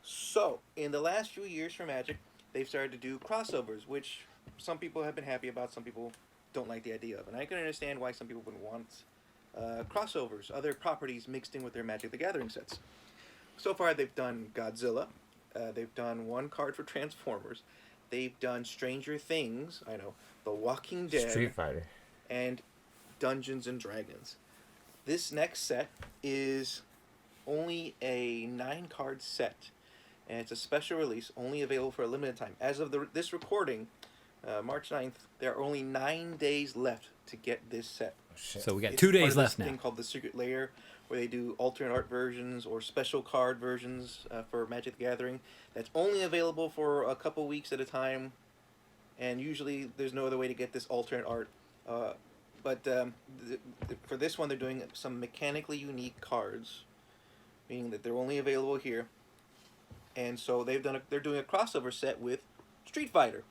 So, in the last few years for Magic, they've started to do crossovers, which some people have been happy about, some people don't like the idea of. And I can understand why some people wouldn't want crossovers, other properties mixed in with their Magic the Gathering sets. So far, they've done Godzilla. They've done one card for Transformers. They've done Stranger Things. I know. The Walking Dead. Street Fighter. And Dungeons and Dragons. This next set is only a 9-card set. And it's a special release, only available for a limited time. As of this recording, March 9th, there are only 9 days left to get this set. So we got It's 2 part days of left this now. thing called the Secret Lair, where they do alternate art versions or special card versions for Magic the Gathering. That's only available for a couple weeks at a time, and usually there's no other way to get this alternate art. But for this one, they're doing some mechanically unique cards, meaning that they're only available here. And so they're doing a crossover set with Street Fighter.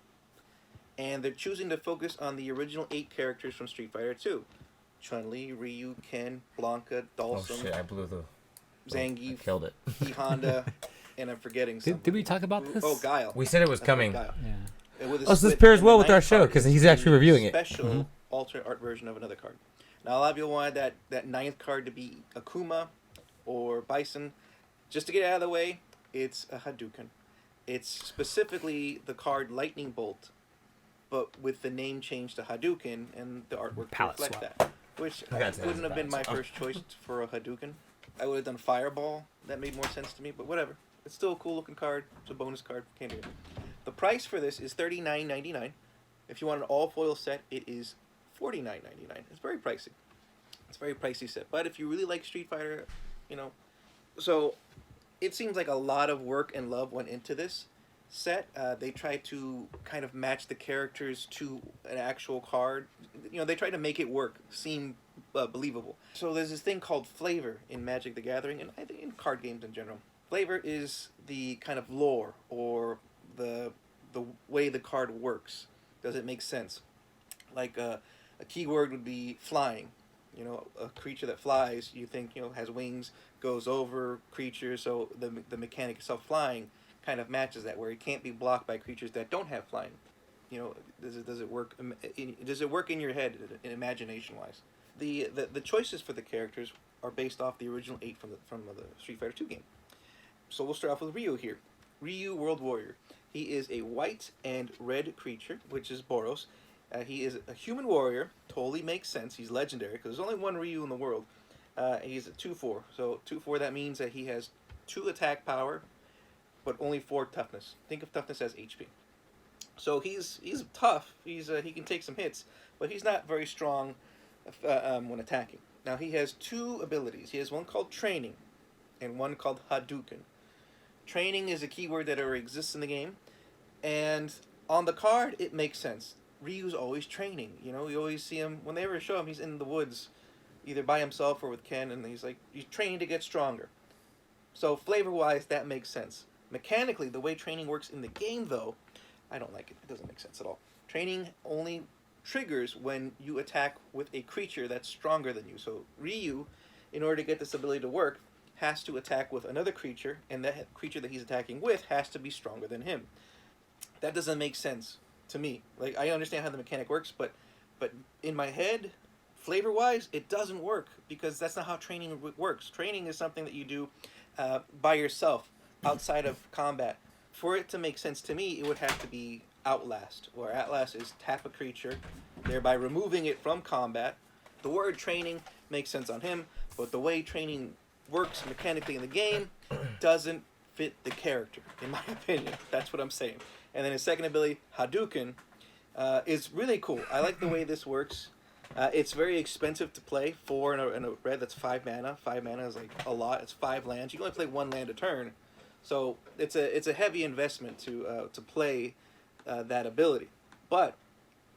And they're choosing to focus on the original 8 characters from Street Fighter 2. Chun-Li, Ryu, Ken, Blanca, Dhalsim, Oh shit! I blew the. Zangief, Killed it. E Honda, and I'm forgetting something. Did we talk about this? Oh, Guile. We said it was That's right, coming. Guile. Yeah. And with a Oh, so this split pairs in well the with our ninth show, card, 'cause it's he's actually a reviewing it. Special alternate art version of another card. Now, a lot of people wanted that 9th card to be Akuma or Bison. Just to get it out of the way, it's a Hadouken. It's specifically the card Lightning Bolt, but with the name changed to Hadouken and the artwork to Palette reflect swap. that. Which That's wouldn't have been my palette first choice for a Hadouken. I would have done Fireball. That made more sense to me, but whatever. It's still a cool looking card. It's a bonus card. Can't do it. The price for this is $39.99. If you want an all foil set, it is $49.99. It's very pricey. It's a very pricey set. But if you really like Street Fighter, so it seems like a lot of work and love went into this. set. They try to kind of match the characters to an actual card. You know, they try to make it work, seem believable. So there's this thing called flavor in Magic the Gathering, and I think in card games in general. Flavor is the kind of lore, or the way the card works. Does it make sense? Like a keyword would be flying. You know, a creature that flies, you think, you know, has wings, goes over creatures, so the mechanic itself flying kind of matches that, where it can't be blocked by creatures that don't have flying. You know, does it work? Does it work in your head, imagination wise? The choices for the characters are based off the original 8 from the Street Fighter 2 game. So we'll start off with Ryu here. Ryu, World Warrior. He is a white and red creature, which is Boros. He is a human warrior. Totally makes sense. He's legendary because there's only one Ryu in the world. He's a 2/4. So 2/4, that means that he has 2 attack power, but only 4 toughness. Think of toughness as HP. So he's tough. He can take some hits, but he's not very strong when attacking. Now he has 2 abilities. He has one called Training, and one called Hadouken. Training is a keyword that already exists in the game, and on the card it makes sense. Ryu's always training. You know, you always see him, when they ever show him, he's in the woods, either by himself or with Ken, and he's training to get stronger. So flavor-wise, that makes sense. Mechanically, the way training works in the game, though, I don't like it. It doesn't make sense at all. Training only triggers when you attack with a creature that's stronger than you. So Ryu, in order to get this ability to work, has to attack with another creature, and that creature that he's attacking with has to be stronger than him. That doesn't make sense to me. Like, I understand how the mechanic works, but in my head, flavor-wise, it doesn't work, because that's not how training works. Training is something that you do by yourself, outside of combat. For it to make sense to me, it would have to be Outlast, where Outlast is tap a creature, thereby removing it from combat. The word training makes sense on him, but the way training works mechanically in the game doesn't fit the character, in my opinion. That's what I'm saying. And then his second ability, Hadouken, is really cool. I like the way this works. It's very expensive to play. 4 in a red, that's 5 mana. 5 mana is like a lot. It's 5 lands. You can only play 1 land a turn. So it's a heavy investment to play that ability. But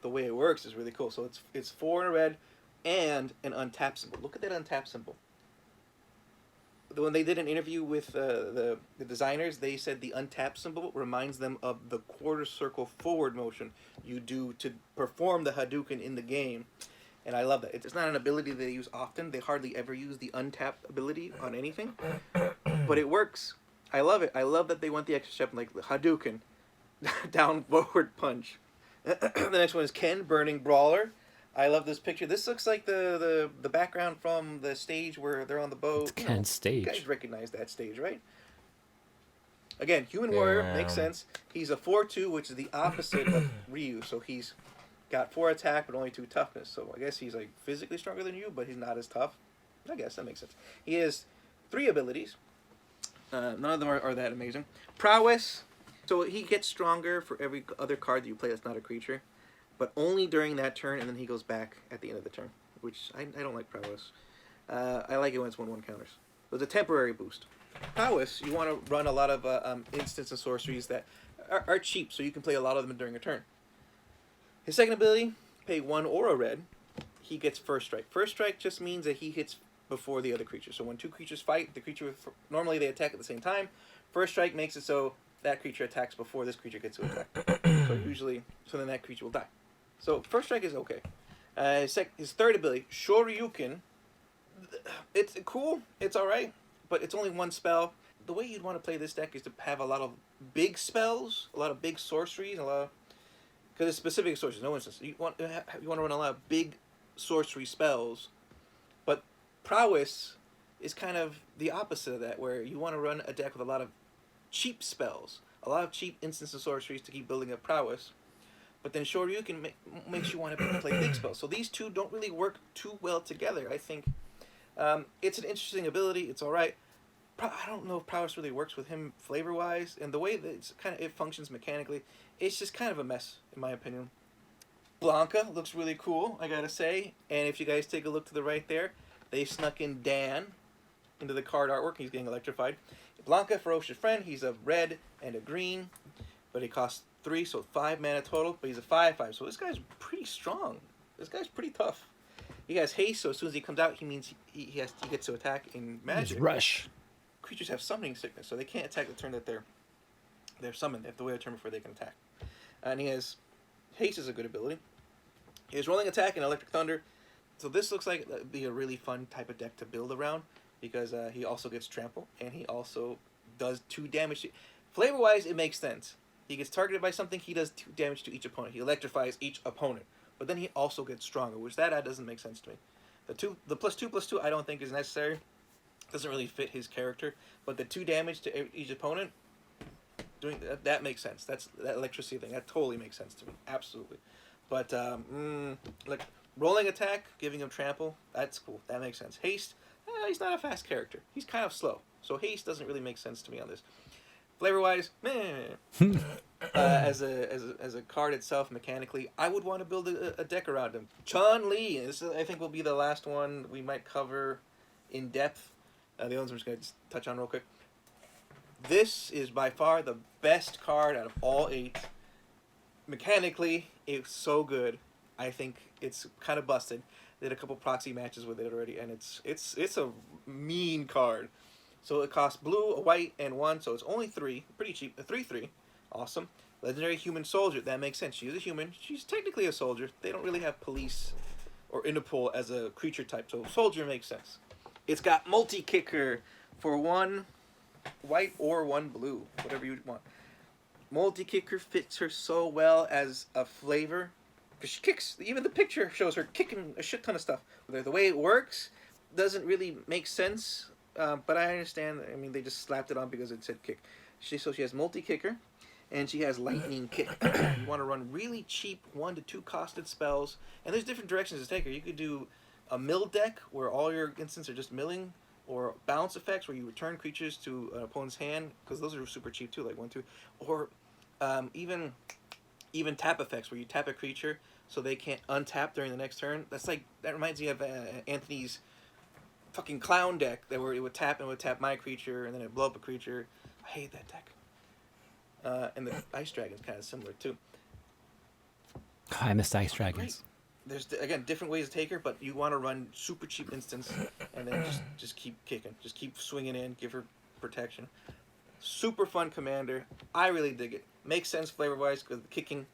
the way it works is really cool. So it's 4 in a red and an untap symbol. Look at that untap symbol. When they did an interview with the designers, they said the untap symbol reminds them of the quarter circle forward motion you do to perform the Hadouken in the game. And I love that. It's not an ability they use often. They hardly ever use the untap ability on anything. But it works. I love it. I love that they went the extra step, like the Hadouken, down forward punch. The next one is Ken, Burning Brawler. I love this picture. This looks like the background from the stage where they're on the boat. It's Ken's stage. You guys recognize that stage, right? Again, Human Warrior, makes sense. He's a 4/2, which is the opposite of Ryu. So he's got 4 attack, but only 2 toughness. So I guess he's like physically stronger than you, but he's not as tough. I guess that makes sense. He has 3 abilities. None of them are that amazing. Prowess. So he gets stronger for every other card that you play that's not a creature, but only during that turn, and then he goes back at the end of the turn, which I don't like Prowess. I like it when it's 1/1 counters. So it's a temporary boost. Prowess, you want to run a lot of instants and sorceries that are cheap, so you can play a lot of them during a turn. His second ability, pay 1 or a red, he gets First Strike. First Strike just means that he hits before the other creature. So when 2 creatures fight, normally they attack at the same time. First Strike makes it so that creature attacks before this creature gets to attack. So then that creature will die. So First Strike is okay. His third ability, Shoryuken, it's cool, it's alright, but it's only 1 spell. The way you'd want to play this deck is to have a lot of big spells, a lot of big sorceries, because it's specific sorceries, no instance. You want to run a lot of big sorcery spells, but Prowess is kind of the opposite of that, where you want to run a deck with a lot of cheap spells, a lot of cheap instants and sorceries to keep building up Prowess. But then Shoryuken makes you want to play big spells. So these two don't really work too well together, I think. It's an interesting ability. It's all right. I don't know if Prowess really works with him flavor-wise, and the way that it functions mechanically, it's just kind of a mess, in my opinion. Blanca looks really cool, I gotta say. And if you guys take a look to the right there, they snuck in Dan into the card artwork. He's getting electrified. Blanca, Ferocious Friend. He's a red and a green. but he costs 3, so 5 mana total. But he's a 5/5, so this guy's pretty strong. This guy's pretty tough. He has haste, so as soon as he comes out, he means he gets to attack in Magic. Rush. Creatures have summoning sickness, so they can't attack the turn that they're summoned. They have to wait a turn before they can attack. And he has haste is a good ability. He has rolling attack and electric thunder. So this looks like that'd be a really fun type of deck to build around because he also gets trample and he also does 2 damage. Flavor-wise, it makes sense. He gets targeted by something, he does 2 damage to each opponent. He electrifies each opponent. But then he also gets stronger, which that doesn't make sense to me. The +2/+2 I don't think is necessary. Doesn't really fit his character. But the 2 damage to each opponent, doing that makes sense. That electricity thing, that totally makes sense to me. Absolutely. But like rolling attack, giving him trample, that's cool. That makes sense. Haste, he's not a fast character. He's kind of slow. So haste doesn't really make sense to me on this. Flavor-wise, meh. As a card itself, mechanically, I would want to build a deck around him. Chun-Li, this I think will be the last one we might cover in depth. The other ones I'm just going to touch on real quick. This is by far the best card out of all 8. Mechanically, it's so good. I think it's kind of busted. Did a couple proxy matches with it already, and it's a mean card. So it costs blue, a white, and 1, so it's only 3. Pretty cheap. A 3/3. Awesome. Legendary human soldier. That makes sense. She's a human. She's technically a soldier. They don't really have police or Interpol as a creature type, so soldier makes sense. It's got multi-kicker for 1 white or 1 blue, whatever you want. Multi-kicker fits her so well as a flavor. Because she kicks. Even the picture shows her kicking a shit ton of stuff. The way it works doesn't really make sense. But I understand. I mean, they just slapped it on because it said kick. So she has multi-kicker, and she has lightning kick. You want to run really cheap 1 to 2 costed spells, and there's different directions to take her. You could do a mill deck where all your instants are just milling, or bounce effects where you return creatures to an opponent's hand because those are super cheap too, like 1, 2, or even tap effects where you tap a creature so they can't untap during the next turn. That reminds me of Anthony's fucking clown deck where it would tap my creature and then it blow up a creature. I hate that deck. And the Ice Dragon's kind of similar too. I missed Ice Dragons. There's again different ways to take her, but you want to run super cheap instants and then just keep kicking, just keep swinging in, give her protection. Super fun commander. I really dig it. Makes sense flavor wise because the kicking.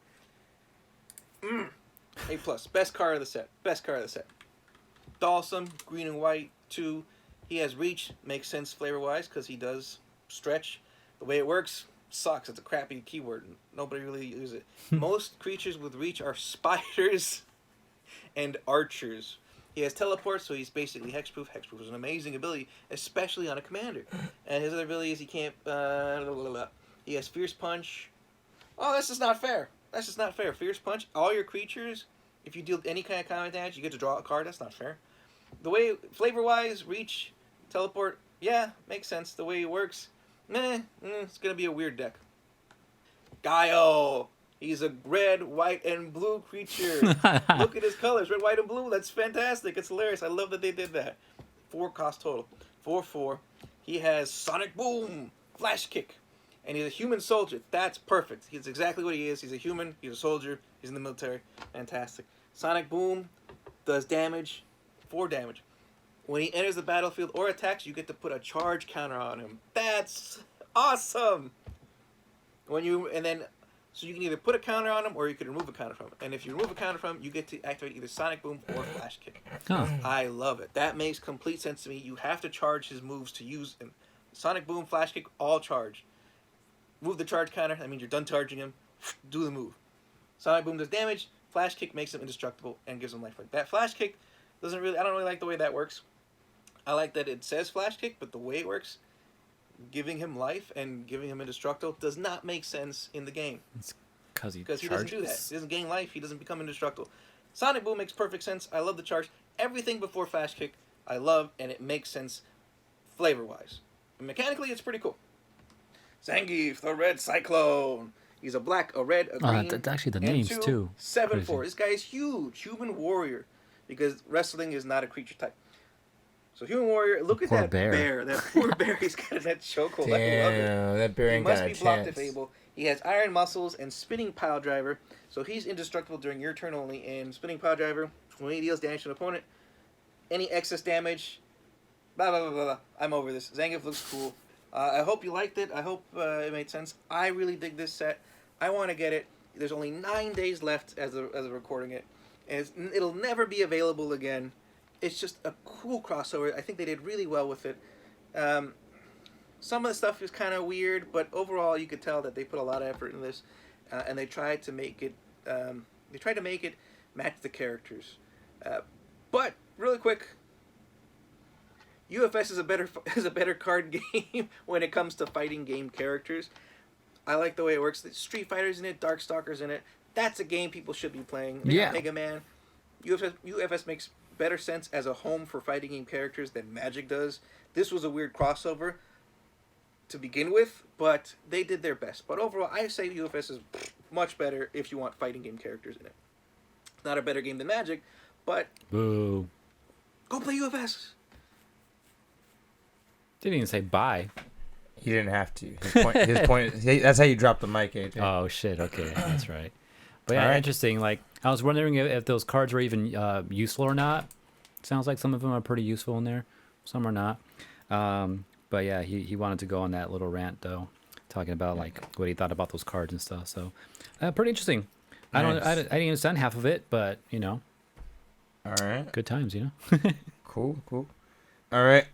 A+. Best card of the set. Dalsum, green and white, 2. He has reach. Makes sense flavor wise because he does stretch. The way it works sucks. It's a crappy keyword. Nobody really uses it. Most creatures with reach are spiders and archers. He has teleport, so he's basically hexproof. Hexproof is an amazing ability, especially on a commander. And his other ability is he can't. He has fierce punch. Oh, this is not fair. Fierce punch. All your creatures, if you deal any kind of combat damage, you get to draw a card. That's not fair. The way flavor-wise, reach, teleport, yeah, makes sense. The way it works, it's gonna be a weird deck. Gaio. He's a red, white, and blue creature. Look at his colors, red, white, and blue. That's fantastic. It's hilarious. I love that they did that. 4 cost total. 4/4. He has Sonic Boom, Flash Kick, and he's a human soldier. That's perfect. He's exactly what he is. He's a human. He's a soldier. He's in the military. Fantastic. Sonic Boom does damage, 4 damage. When he enters the battlefield or attacks, you get to put a charge counter on him. That's awesome. So you can either put a counter on him or you can remove a counter from him. And if you remove a counter from him, you get to activate either Sonic Boom or Flash Kick. Huh. I love it. That makes complete sense to me. You have to charge his moves to use him. Sonic Boom, Flash Kick, all charge. Move the charge counter. That means you're done charging him. Do the move. Sonic Boom does damage. Flash Kick makes him indestructible and gives him life. That Flash Kick I don't really like the way that works. I like that it says Flash Kick, but the way it works, giving him life and giving him indestructible does not make sense in the game. It's because he doesn't do that. He doesn't gain life. He doesn't become indestructible. Sonic Boom makes perfect sense. I love the charge. Everything before Flash Kick, I love, and it makes sense flavor-wise. And mechanically, it's pretty cool. Zangief the Red Cyclone. He's a black, a red, a green. That's actually the names, too. 7/4. This guy is huge. Human warrior. Because wrestling is not a creature type. So human warrior, look at that bear. That poor bear, he's got that chokehold. I love it. That bear He ain't must got be a blocked chance. if able. He has Iron Muscles and Spinning Pile Driver, so he's indestructible during your turn only. And Spinning Pile Driver, when he deals damage to an opponent, any excess damage, blah, blah, blah, blah, blah. I'm over this. Zangief looks cool. I hope you liked it. I hope it made sense. I really dig this set. I want to get it. There's only 9 days left as of recording it. And it'll never be available again. It's just a cool crossover. I think they did really well with it. Some of the stuff is kind of weird, but overall you could tell that they put a lot of effort in this, and they tried to make it. Match the characters. But really quick, UFS is a better card game when it comes to fighting game characters. I like the way it works. The Street Fighter's in it, Darkstalker's in it. That's a game people should be playing. Yeah. Mega Man. UFS makes better sense as a home for fighting game characters than Magic does. This was a weird crossover to begin with, but they did their best. But overall, I say UFS is much better if you want fighting game characters in it. Not a better game than Magic, but Boo. go play UFS. Didn't even say bye. He didn't have to. His point. That's how you drop the mic, AJ. Oh shit. Okay, that's right. But yeah, All right. interesting. Like I was wondering if those cards were even useful or not. Sounds like some of them are pretty useful in there. Some are not. But yeah, he wanted to go on that little rant though, talking about like what he thought about those cards and stuff. So pretty interesting. I didn't understand half of it, but you know, All right. good times, you know. Cool. All right.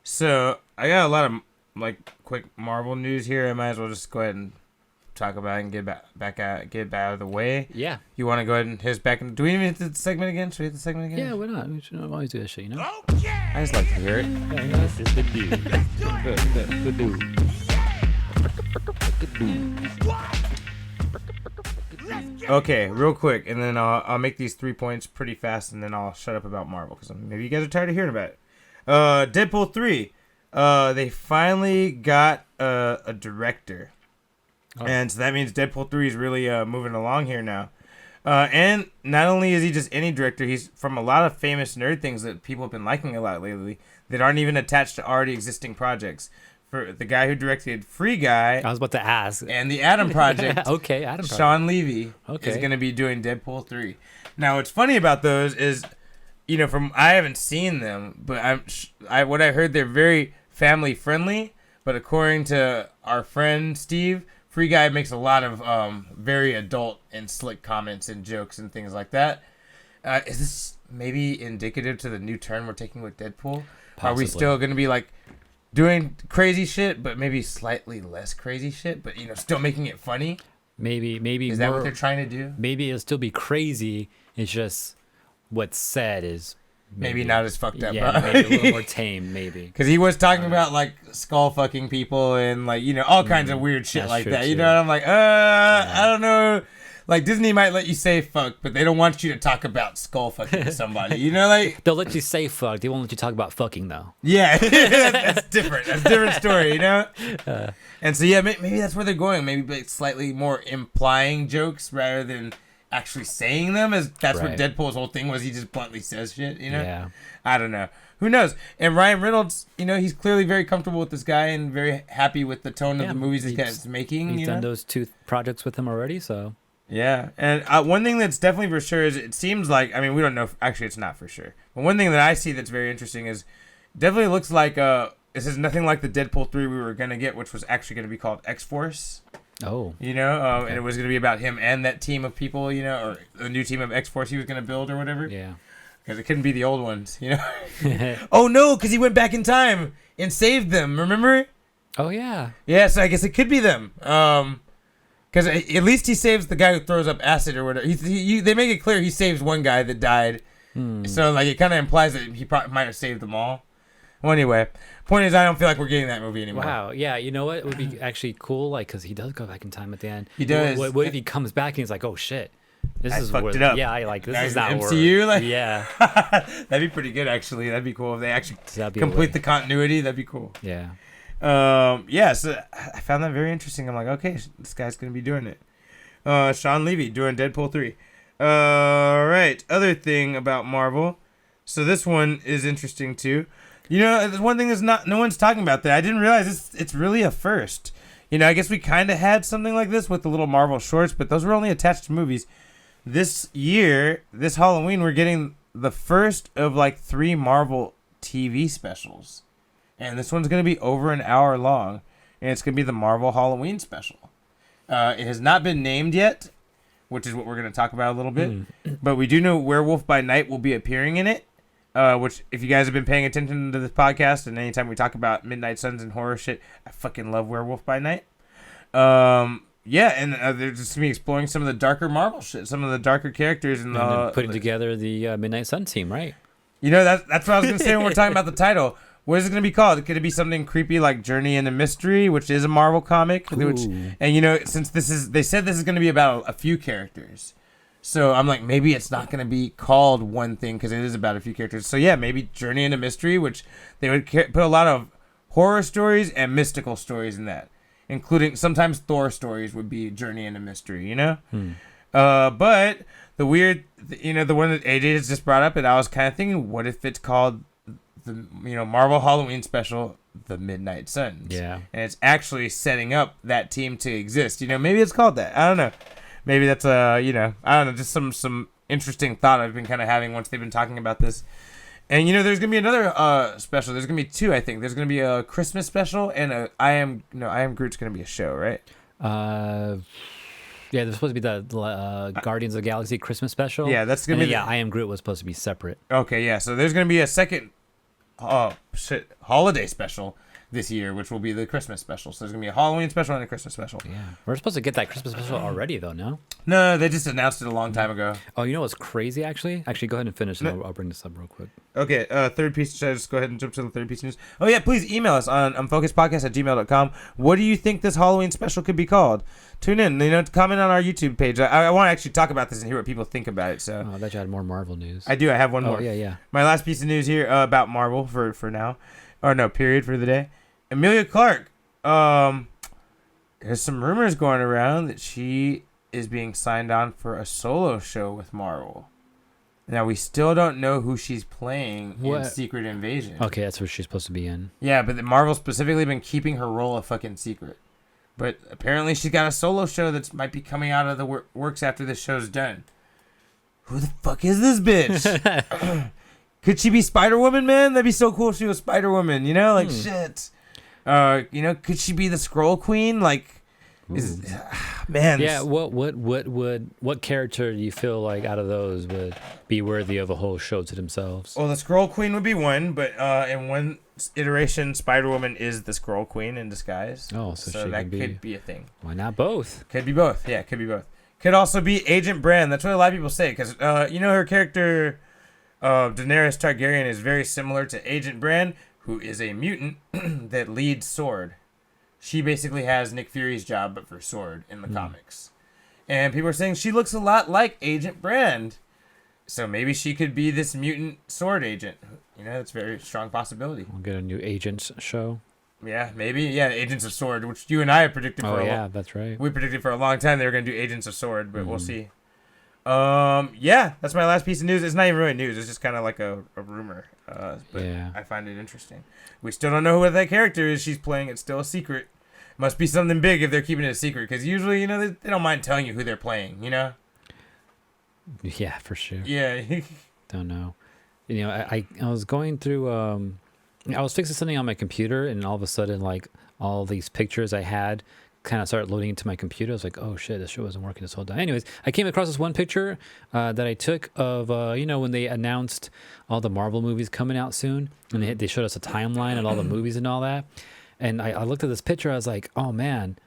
So I got a lot of like quick Marvel news here. I might as well just go ahead and talk about it and get out of the way. Yeah. You want to go ahead and hit us back? Do we even hit the segment again? Should we hit the segment again? Yeah, why not? We should always do this shit, you know. I just like to hear it. Yeah, you know, This is the dude. The dude. Okay, real quick, and then I'll make these 3 points pretty fast, and then I'll shut up about Marvel because maybe you guys are tired of hearing about it. Deadpool 3. They finally got a director. Oh. And so that means Deadpool 3 is really moving along here now. And not only is he just any director, he's from a lot of famous nerd things that people have been liking a lot lately that aren't even attached to already existing projects. For the guy who directed Free Guy I was about to ask. and the Atom Project, Okay, Adam. Sean Levy Okay. is going to be doing Deadpool 3. Now, what's funny about those is, you know, I haven't seen them, but what I heard, they're very family friendly. But according to our friend Steve, Free Guy makes a lot of very adult and slick comments and jokes and things like that. Is this maybe indicative to the new turn we're taking with Deadpool? Are we Possibly. still going to be like doing crazy shit, but maybe slightly less crazy shit, but, you know, still making it funny? Maybe Is that more, what they're trying to do? maybe it'll still be crazy. It's just what's said is Maybe not as fucked up. Yeah, maybe a little more tame, maybe. Because he was talking about, like, skull fucking people and, like, you know, all kinds of weird shit that's like true, that. You too. know, and I'm like, I don't know. Like, Disney might let you say fuck, but they don't want you to talk about skull fucking with somebody. You know, like, They'll let you say fuck. They won't let you talk about fucking though. yeah, that's different. That's a different story, you know? And so, yeah, maybe that's where they're going. Maybe like slightly more implying jokes rather than actually saying them, as that's Right. what Deadpool's whole thing was. He just bluntly says shit, you know? Yeah. I don't know. Who knows? And Ryan Reynolds, you know, he's clearly very comfortable with this guy and very happy with the tone of Yeah, the movies he's- he's making. He's You done know? those 2 projects with him already, so Yeah. And one thing that's definitely for sure is it seems like, I mean, we don't know. Actually, it's not for sure. But one thing that I see that's very interesting is definitely looks like this is nothing like the Deadpool 3 we were going to get, which was actually going to be called X-Force. oh. You know, and it was going to be about him and that team of people, you know, or the new team of X-Force he was going to build or whatever. Yeah. Because it couldn't be the old ones, you know? Oh, no, because he went back in time and saved them, remember? Oh yeah. Yeah, so I guess it could be them. Because at least he saves the guy who throws up acid or whatever. They make it clear he saves one guy that died. So, like, it kind of implies that he probably might have saved them all. Well, anyway, point is I don't feel like we're getting that movie anymore. Wow. Yeah. You know what? It would be actually cool, like, because he does go back in time at the end. He does. What if he comes back and he's like, oh shit, this I is fucked where, it up. Yeah. This Like is not MCU, where, like- yeah. That'd be pretty good, actually. That'd be cool if they actually That'd be a complete way. the continuity. That'd be cool. Yeah. Yeah, so I found that very interesting. I'm like, okay, this guy's going to be doing it. Sean Levy doing Deadpool 3. Right. Other thing about Marvel. So this one is interesting too. You know, there's one thing that's no one's talking about that I didn't realize it's really a first. I guess we kind of had something like this with the little Marvel shorts, but those were only attached to movies. This year, this Halloween, we're getting the first of like 3 Marvel TV specials. And this one's going to be over an hour long. And it's going to be the Marvel Halloween special. It has not been named yet, which is what we're going to talk about a little bit. But we do know Werewolf by Night will be appearing in it. Which, if you guys have been paying attention to this podcast, and anytime we talk about Midnight Suns and horror shit, I fucking love Werewolf by Night. Yeah, and they're just going to be exploring some of the darker Marvel shit, some of the darker characters. And putting together the Midnight Sun team, right? That's what I was going to say when we're talking about the title. What is it going to be called? Could it be something creepy like Journey into Mystery, which is a Marvel comic? Since they said this is going to be about a few characters. So I'm like, maybe it's not going to be called one thing because it is about a few characters. So yeah, maybe Journey into Mystery, which they would put a lot of horror stories and mystical stories in that, including sometimes Thor stories would be Journey into Mystery, But the weird, the one that AJ has just brought up, and I was kind of thinking, what if it's called the Marvel Halloween special, The Midnight Suns? Yeah. And it's actually setting up that team to exist. Maybe it's called that. I don't know. Maybe that's I don't know, just some interesting thought I've been kind of having once they've been talking about this. And there's gonna be another special. There's gonna be 2, I think. There's gonna be a Christmas special and I Am Groot's gonna be a show, right? Yeah, there's supposed to be the Guardians of the Galaxy Christmas special. Yeah, that's gonna be. I Am Groot was supposed to be separate. Okay, yeah. So there's gonna be a second, holiday special this year, which will be the Christmas special. So there's gonna be a Halloween special and a Christmas special. Yeah, we're supposed to get that Christmas special already, though. No. No, they just announced it a long time ago. Oh, you know what's crazy? Actually, go ahead and finish, and I'll bring this up real quick. Okay, third piece. Should I just go ahead and jump to the third piece of news? Oh yeah, please email us on unfocusedpodcast@gmail.com. What do you think this Halloween special could be called? Tune in, comment on our YouTube page. I want to actually talk about this and hear what people think about it. So I bet you had more Marvel news. I do. I have one more. Oh yeah. My last piece of news here about Marvel for now, or no, period for the day. Emilia Clarke. There's some rumors going around that she is being signed on for a solo show with Marvel. Now, we still don't know who she's playing in Secret Invasion. Okay, that's what she's supposed to be in. Yeah, but Marvel specifically been keeping her role a fucking secret. But apparently she's got a solo show that might be coming out of the works after this show's done. Who the fuck is this bitch? Could she be Spider-Woman, man? That'd be so cool if she was Spider-Woman, shit. Could she be the Skrull Queen? Man. Yeah, what character do you feel like out of those would be worthy of a whole show to themselves? Well, the Skrull Queen would be one, but in one iteration, Spider-Woman is the Skrull Queen in disguise. Oh, so that could be a thing. Why not both? Could be both. Yeah, could be both. Could also be Agent Brand. That's what a lot of people say, because her character, Daenerys Targaryen, is very similar to Agent Brand, who is a mutant that leads S.W.O.R.D. She basically has Nick Fury's job, but for S.W.O.R.D. in the comics. And people are saying she looks a lot like Agent Brand. So maybe she could be this mutant S.W.O.R.D. agent. It's a very strong possibility. We'll get a new Agents show. Yeah, maybe. Yeah, Agents of S.W.O.R.D., which you and I have predicted for that's right. We predicted for a long time they were going to do Agents of S.W.O.R.D., but we'll see. Yeah, that's my last piece of news. It's not even really news. It's just kind of like a rumor. But yeah. I find it interesting. We still don't know who that character is she's playing. It's still a secret. Must be something big if they're keeping it a secret. Because usually, they don't mind telling you who they're playing, Yeah, for sure. Yeah. Don't know. I was going through, I was fixing something on my computer, and all of a sudden, all these pictures I had kind of started loading into my computer. I was like, oh shit, this show wasn't working this whole time. Anyways, I came across this one picture that I took of when they announced all the Marvel movies coming out soon, and they showed us a timeline of all the movies and all that. And I looked at this picture. I was like, oh man,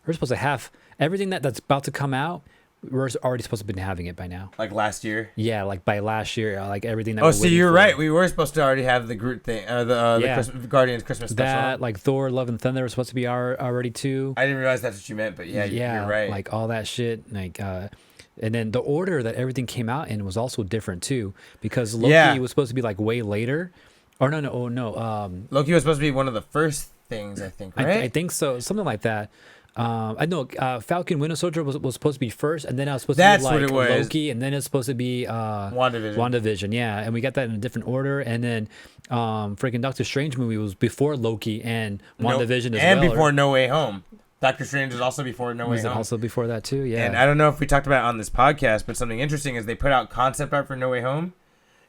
we're supposed to have everything that's about to come out. We're already supposed to have been having it by now. Like last year? Yeah, by last year, everything that. Oh, so you're right. We were supposed to already have the Groot thing, the Guardians Christmas special. That, Thor: Love and Thunder was supposed to be already too. I didn't realize that's what you meant, but yeah, you're right. All that shit, and then the order that everything came out in was also different too, because Loki was supposed to be way later, or no. Loki was supposed to be one of the first things, I think, right? I think so, something like that. I know Falcon Winter Soldier was supposed to be first, and then I was supposed to be what it was. Loki, and then it's supposed to be WandaVision, yeah, and we got that in a different order, and then freaking Doctor Strange movie was before Loki and WandaVision as well. And before No Way Home. Doctor Strange is also before No Way Was it Home. also before that too? Yeah. And I don't know if we talked about it on this podcast, but something interesting is they put out concept art for No Way Home.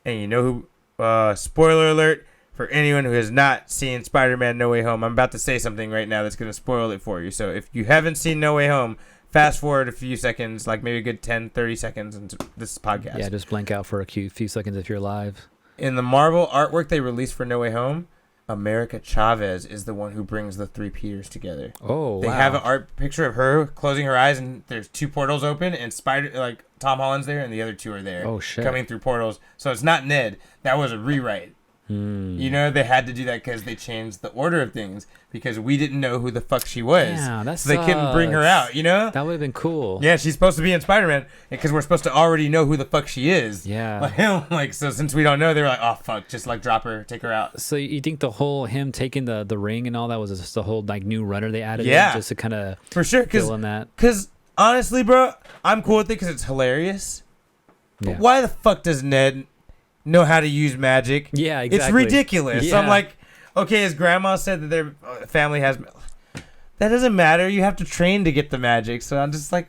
And you know who, spoiler alert for anyone who has not seen Spider-Man No Way Home. I'm about to say something right now that's going to spoil it for you. So if you haven't seen No Way Home, fast forward a few seconds, like maybe a good 10, 30 seconds into this podcast. Yeah, just blank out for a few seconds if you're live. In the Marvel artwork they released for No Way Home, America Chavez is the one who brings the three Peters together. Oh, They wow. have an art picture of her closing her eyes, and there's two portals open, and Tom Holland's there, and the other two are there. Oh, shit. Coming through portals. So it's not Ned. That was a rewrite. You know, they had to do that because they changed the order of things because we didn't know who the fuck she was. Yeah, that so they couldn't bring her sucks. out, you know? That would have been cool. Yeah, she's supposed to be in Spider-Man because we're supposed to already know who the fuck she is. Yeah. Like, so since we don't know, they were like, oh, fuck, just, like, drop her, take her out. So you think the whole him taking the ring and all that was just the whole, like, new runner they added Yeah. in just to kind of For sure, fill in that? because honestly, bro, I'm cool with it because it's hilarious. But Yeah. why the fuck does Ned know how to use magic? Yeah, exactly. It's ridiculous. Yeah. I'm like, okay, his grandma said that their family has. That doesn't matter. You have to train to get the magic. So I'm just like,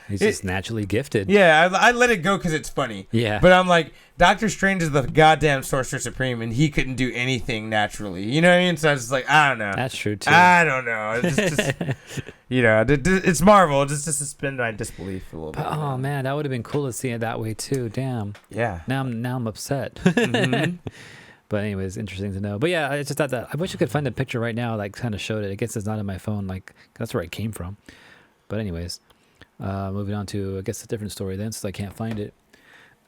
He's just naturally gifted. yeah, I let it go because it's funny. Yeah. But I'm like, Doctor Strange is the goddamn Sorcerer Supreme, and he couldn't do anything naturally. You know what I mean? So I was just like, I don't know. That's true, too. I don't know. It's just you know, it's Marvel. Just to suspend my disbelief a little bit. Oh, man, that would have been cool to see it that way, too. Damn. Yeah. Now I'm upset. Mhm. But anyways, interesting to know. But yeah, I just thought that I wish I could find a picture right now like kind of showed it. I guess it's not in my phone. Like that's where it came from. But anyways, moving on to I guess a different story then, since I can't find it.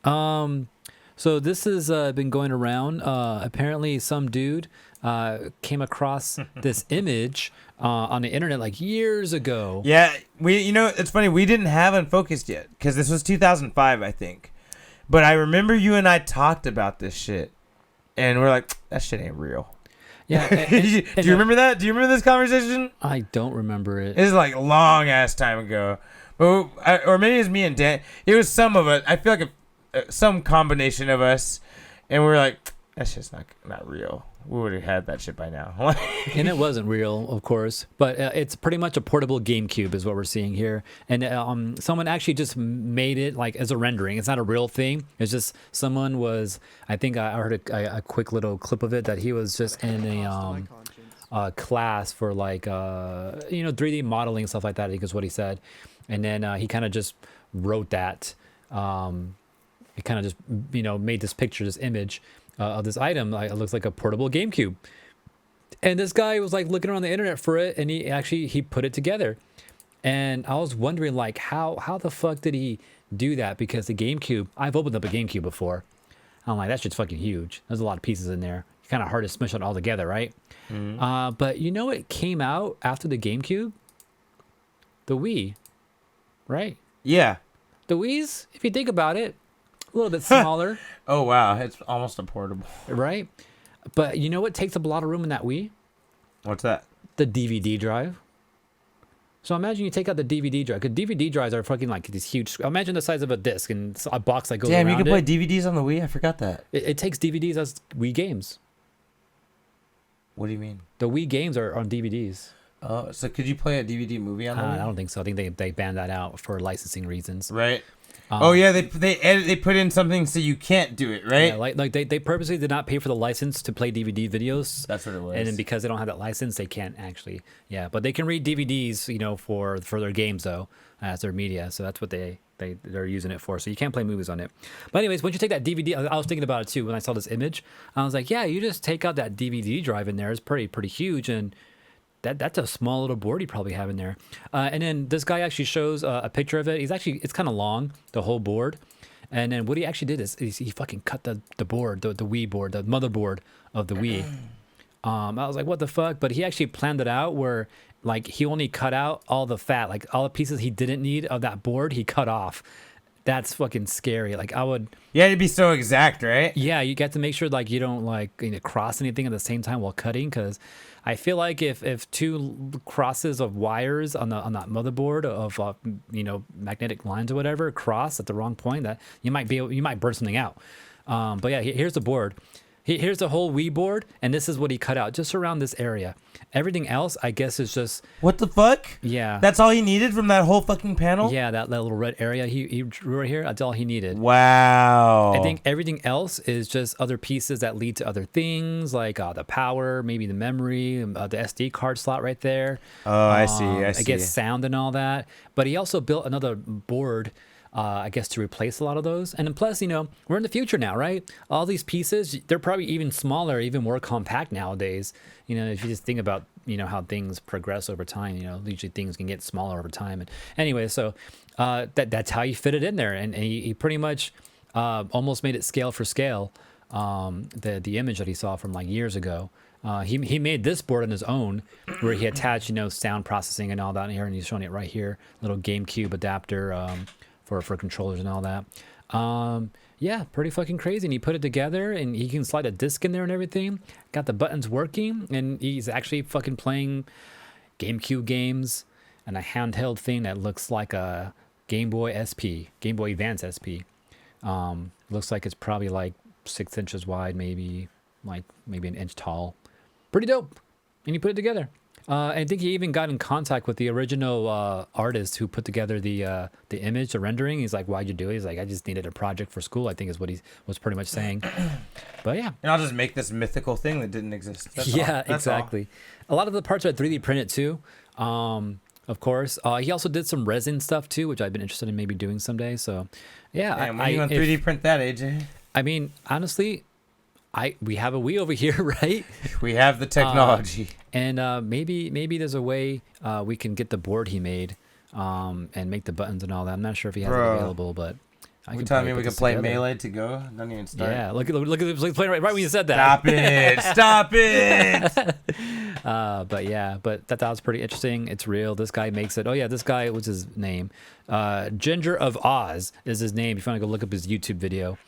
So this has been going around. Apparently, some dude came across this image on the internet like years ago. Yeah, it's funny. We didn't have Unfocused yet because this was 2005, I think. But I remember you and I talked about this shit, and we're like, that shit ain't real. Yeah. Do you remember that? Do you remember this conversation? I don't remember it. It's like long ass time ago. But or maybe it was me and Dan. It was some of us. I feel like some combination of us, and we were like, that shit's not real. We would have had that shit by now. And it wasn't real, of course, but it's pretty much a portable GameCube is what we're seeing here. And someone actually just made it like as a rendering. It's not a real thing. It's just someone was, I think I heard a quick little clip of it that he was just in a class for like, 3D modeling and stuff like that, I think is what he said. And then he kind of just wrote that. It kind of just, made this picture, this image of this item. It looks like a portable GameCube. And this guy was like looking around the internet for it, and he put it together. And I was wondering like how the fuck did he do that? Because the GameCube, I've opened up a GameCube before. I'm like, that shit's fucking huge. There's a lot of pieces in there. It's kind of hard to smush it all together, right? Mm-hmm. But it came out after the GameCube? The Wii, right? Yeah. The Wii's, if you think about it, a little bit smaller. Oh, wow. It's almost a portable. Right? But you know what takes up a lot of room in that Wii? What's that? The DVD drive. So imagine you take out the DVD drive, because DVD drives are fucking like these huge. Imagine the size of a disc and a box that goes around it. Damn, you can play DVDs on the Wii? I forgot that. It takes DVDs as Wii games. What do you mean? The Wii games are on DVDs. Oh, so could you play a DVD movie on the Wii? I don't think so. I think they banned that out for licensing reasons. Right. Oh yeah, they put in something so you can't do it, right? Yeah, like they purposely did not pay for the license to play DVD videos. That's what it was. And then because they don't have that license, they can't actually. Yeah, but they can read DVDs, for their games though, as their media. So that's what they're using it for. So you can't play movies on it. But anyways, once you take that DVD, I was thinking about it too when I saw this image. I was like, yeah, you just take out that DVD drive in there. It's pretty huge, and that's a small little board you probably have in there. And then this guy actually shows a picture of it. It's kind of long, the whole board. And then what he actually did is he fucking cut the board, the Wii board, the motherboard of the Wii. I was like, what the fuck? But he actually planned it out where like he only cut out all the fat, like all the pieces he didn't need of that board, he cut off. That's fucking scary. Like I would. Yeah, it'd be so exact, right? Yeah, you get to make sure like you don't cross anything at the same time while cutting, because I feel like if two crosses of wires on that motherboard of magnetic lines or whatever cross at the wrong point, that you might burn something out. But yeah, here's the board. Here's the whole Wii board, and this is what he cut out just around this area. Everything else, I guess, is just What the fuck? yeah. That's all he needed from that whole fucking panel? Yeah, that little red area he drew right here. That's all he needed. Wow. I think everything else is just other pieces that lead to other things, like the power, maybe the memory, the SD card slot right there. Oh, I see. I see. I guess sound and all that. But he also built another board, I guess, to replace a lot of those. And then plus, we're in the future now, right? All these pieces, they're probably even smaller, even more compact nowadays. If you just think about, how things progress over time, usually things can get smaller over time. And anyway, so that's how you fit it in there. And he pretty much almost made it scale for scale, the image that he saw from like years ago. He made this board on his own, where he attached, sound processing and all that in here, and he's showing it right here, little GameCube adapter for controllers and all that. Yeah, pretty fucking crazy. And he put it together, and he can slide a disc in there and everything. Got the buttons working, and he's actually fucking playing GameCube games and a handheld thing that looks like a Game Boy SP, Game Boy Advance SP. Looks like it's probably like 6 inches wide, maybe an inch tall. Pretty dope. And he put it together. I think he even got in contact with the original artist who put together the image, the rendering. He's like, "Why'd you do it?" He's like, "I just needed a project for school," I think is what he was pretty much saying. But yeah. And I'll just make this mythical thing that didn't exist. That's yeah, all. That's exactly. A lot of the parts are 3D printed too. Of course. He also did some resin stuff too, which I've been interested in maybe doing someday. So yeah. Damn, when are you gonna 3D print that, AJ? I mean, honestly, we have a Wii over here, right? We have the technology. And maybe there's a way we can get the board he made and make the buttons and all that. I'm not sure if he has it available, but You telling me we can play Melee to go? Don't even start. Yeah, look at this playing right when you said that. Stop it! Stop it! But that was pretty interesting. It's real. This guy makes it. Oh yeah, this guy, what's his name? Ginger of Oz is his name. If you want to go look up his YouTube video,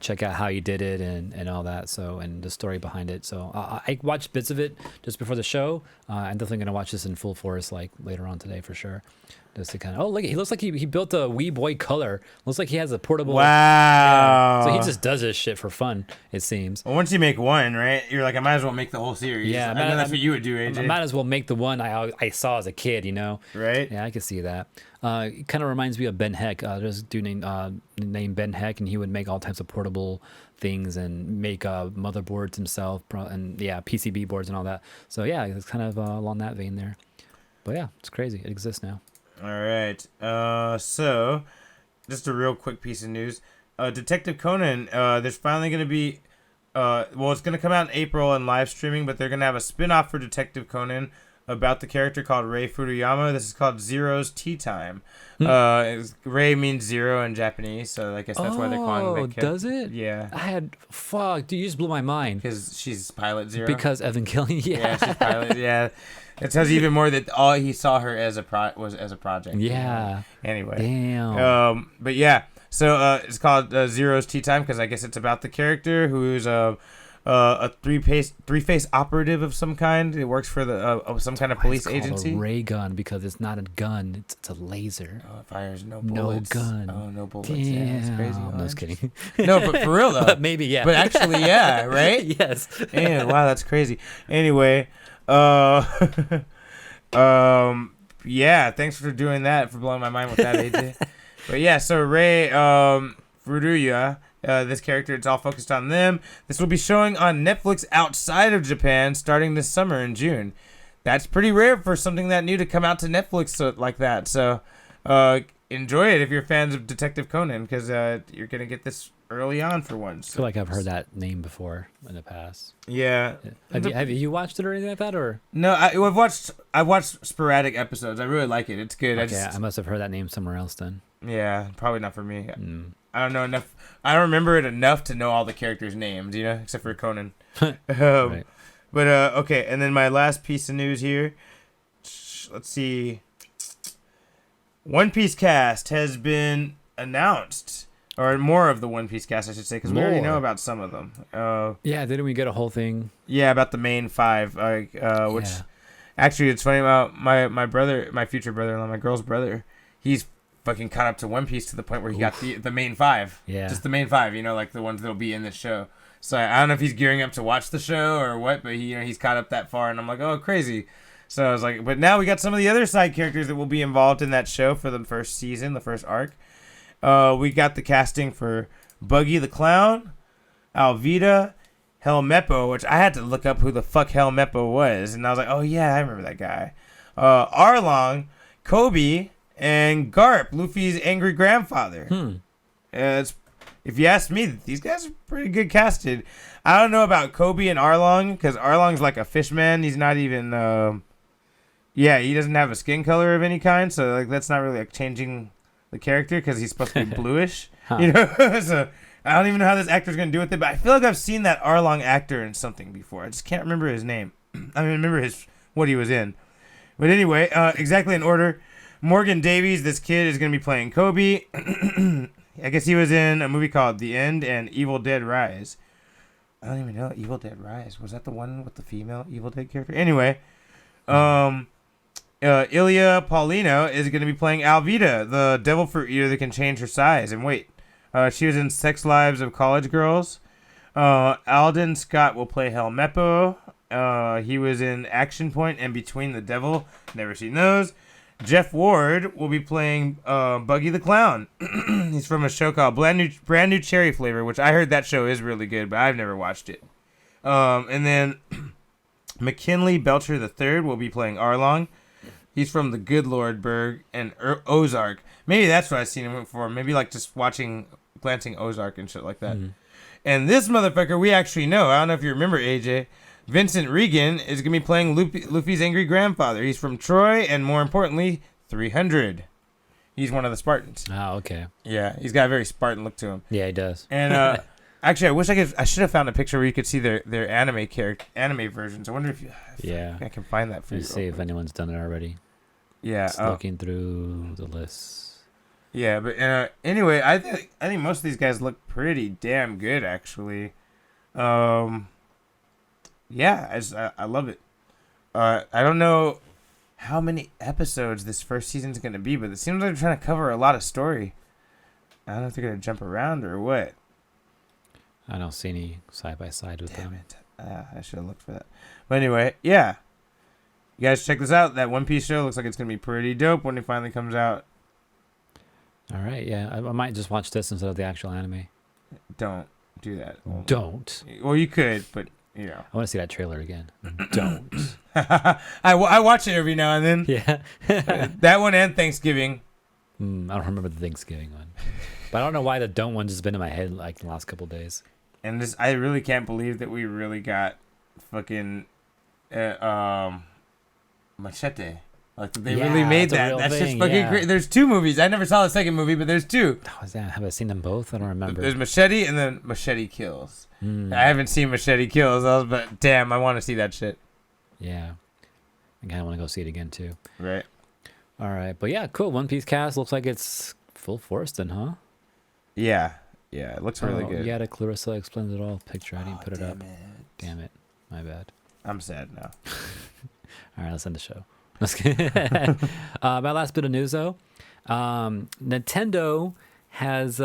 check out how he did it and all that. So, and the story behind it. So I watched bits of it just before the show. I'm definitely gonna watch this in full force like later on today for sure. Just to kind of look, he looks like he built a Wii Boy Color. Looks like he has a portable. Wow. Yeah. So he just does this shit for fun. It seems. Well, once you make one, right? You're like, I might as well make the whole series. Yeah, I know that's what you would do, AJ. I might as well make the one I saw as a kid. Right? Yeah, I can see that. It kind of reminds me of Ben Heck. There's a dude named Ben Heck, and he would make all types of portable things and make motherboards himself, and yeah, PCB boards and all that. So yeah, it's kind of along that vein there. But yeah, it's crazy. It exists now. All right. So, just a real quick piece of news. Detective Conan, there's finally going to be... it's going to come out in April and live streaming, but they're going to have a spin-off for Detective Conan about the character called Rei Furuyama. This is called Zero's Tea Time. Rei means zero in Japanese, so I guess that's why they're calling that character. Does it? Yeah. Dude, you just blew my mind. Because she's Pilot Zero. Because Evan Killing, Yeah, she's Pilot, yeah. It tells you even more that all he saw her as was as a project. Yeah. Anyway. Damn. But yeah, so it's called Zero's Tea Time because I guess it's about the character who's a three-face operative of some kind. It works for some kind of police agency. It's called a ray gun because it's not a gun; it's a laser. Oh, it fires no bullets. No gun. Oh, no bullets. Damn. Yeah, it's crazy. I'm just kidding. No, but for real though. But maybe yeah. But actually, yeah, right? Yes. Man, wow, that's crazy. Anyway, yeah, thanks for doing that, for blowing my mind with that, AJ. But yeah, so Rei Furuya, this character, it's all focused on them. This will be showing on Netflix outside of Japan starting this summer in June. That's pretty rare for something that new to come out to Netflix like that. So enjoy it if you're fans of Detective Conan, because you're going to get this early on for once. I feel like I've heard that name before in the past. Yeah. Have you watched it or anything like that, or? No, I've watched sporadic episodes. I really like it. It's good. Okay, I must have heard that name somewhere else then. Yeah, probably not for me. I don't know enough. I don't remember it enough to know all the characters' names, except for Conan. Right. But okay, and then my last piece of news here. Let's see. One Piece cast has been announced. Or more of the One Piece cast, I should say, because we already know about some of them. Yeah, didn't we get a whole thing? Yeah, about the main five. Which, actually, it's funny about my brother, my future brother-in-law, my girl's brother. He's fucking caught up to One Piece to the point where he got the main five. Yeah. Just the main five, like the ones that'll be in this show. So I don't know if he's gearing up to watch the show or what, but he's caught up that far, and I'm like, oh, crazy. So I was like, but now we got some of the other side characters that will be involved in that show for the first season, the first arc. We got the casting for Buggy the Clown, Alvida, Helmeppo, which I had to look up who the fuck Helmeppo was, and I was like, oh yeah, I remember that guy. Arlong, Kobe, and Garp, Luffy's angry grandfather. If you ask me, these guys are pretty good casted. I don't know about Kobe and Arlong, because Arlong's like a fishman. He's not even, he doesn't have a skin color of any kind, so like that's not really like changing the character, because he's supposed to be bluish, you know? So I don't even know how this actor's going to do with it, but I feel like I've seen that Arlong actor in something before. I just can't remember his name. I mean, remember what he was in. But anyway, exactly in order, Morgan Davies, this kid, is going to be playing Kobe. I guess he was in a movie called The End and Evil Dead Rise. I don't even know. Evil Dead Rise. Was that the one with the female Evil Dead character? Anyway, Ilya Paulino is going to be playing Alvida, the devil fruit eater that can change her size. And wait, she was in Sex Lives of College Girls. Alden Scott will play Helmeppo. He was in Action Point and Between the Devil. Never seen those. Jeff Ward will be playing Buggy the Clown. He's from a show called Brand New Cherry Flavor, which I heard that show is really good, but I've never watched it. And then McKinley Belcher III will be playing Arlong. He's from The Good Lord Burg and Ozark. Maybe that's what I've seen him for. Maybe like just glancing Ozark and shit like that. And this motherfucker we actually know. I don't know if you remember, AJ. Vincent Regan is going to be playing Luffy's angry grandfather. He's from Troy, and more importantly, 300. He's one of the Spartans. Oh, okay. Yeah, he's got a very Spartan look to him. Yeah, he does. And actually, I should have found a picture where you could see their anime versions. I wonder if I can find that for you. Let's see if anyone's done it already. Yeah, just looking through the lists. Yeah, but anyway, I think most of these guys look pretty damn good, actually. Yeah, I love it. I don't know how many episodes this first season's going to be, but it seems like they're trying to cover a lot of story. I don't know if they're going to jump around or what. I don't see any side-by-side with them. Damn it. I should have looked for that. But anyway, yeah. You guys check this out. That One Piece show looks like it's going to be pretty dope when it finally comes out. All right, yeah. I might just watch this instead of the actual anime. Don't do that. Don't. Well, you could, but... Yeah. I want to see that trailer again. Don't. I watch it every now and then. Yeah. That one and Thanksgiving. I don't remember the Thanksgiving one. But I don't know why the don't one just been in my head like the last couple of days. And I really can't believe that we really got fucking Machete. Like they really made that. That's just fucking great. There's 2 movies. I never saw the second movie, but there's 2. Oh, have I seen them both? I don't remember. There's Machete and then Machete Kills. I haven't seen Machete Kills, but damn, I want to see that shit. Yeah. I kind of want to go see it again too. Right. All right, but yeah, cool. One Piece cast looks like it's full force then, huh? Yeah. Yeah, it looks really good. You had a Clarissa Explains It All picture. I didn't put it up. It. Damn it. My bad. I'm sad now. All right, let's end the show. My last bit of news, though. Nintendo has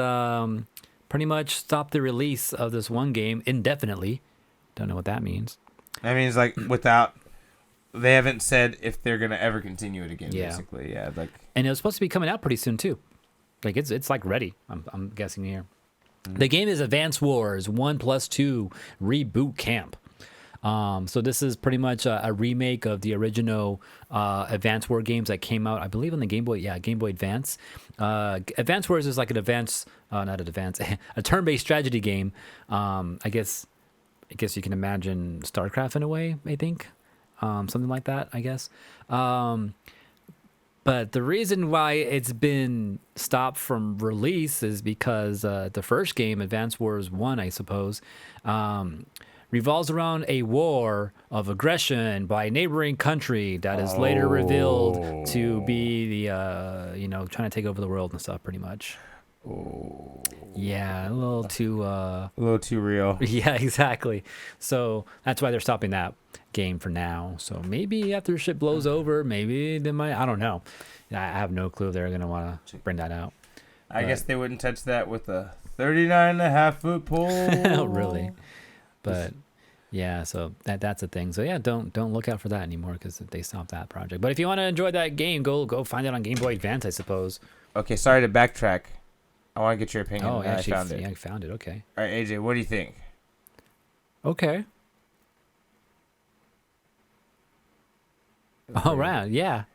pretty much stopped the release of this one game indefinitely. Don't know what that means. That means like they haven't said if they're gonna ever continue it again. Yeah. Basically, yeah. Like, and it was supposed to be coming out pretty soon too. Like it's like ready. I'm guessing here. Mm-hmm. The game is Advance Wars 1+2 Reboot Camp. So this is pretty much a remake of the original Advance War games that came out, I believe, on the Game Boy. Yeah, Game Boy Advance. Advance Wars is like an a turn-based strategy game. I guess you can imagine StarCraft in a way. I think something like that. I guess. But the reason why it's been stopped from release is because the first game, Advance Wars 1, I suppose. Revolves around a war of aggression by a neighboring country that is later revealed to be the, trying to take over the world and stuff, pretty much. Oh. Yeah, a little too real. Yeah, exactly. So that's why they're stopping that game for now. So maybe after shit blows over, maybe they might. I don't know. I have no clue they're gonna want to bring that out. I guess they wouldn't touch that with a 39.5-foot pole. Really? But yeah, so that's a thing. So yeah, don't look out for that anymore because they stopped that project. But if you want to enjoy that game, go find it on Game Boy Advance, I suppose. Okay, sorry to backtrack. I want to get your opinion. Oh, actually, I found it. Yeah, I found it. Okay. All right, AJ, what do you think? Okay. All right. Yeah.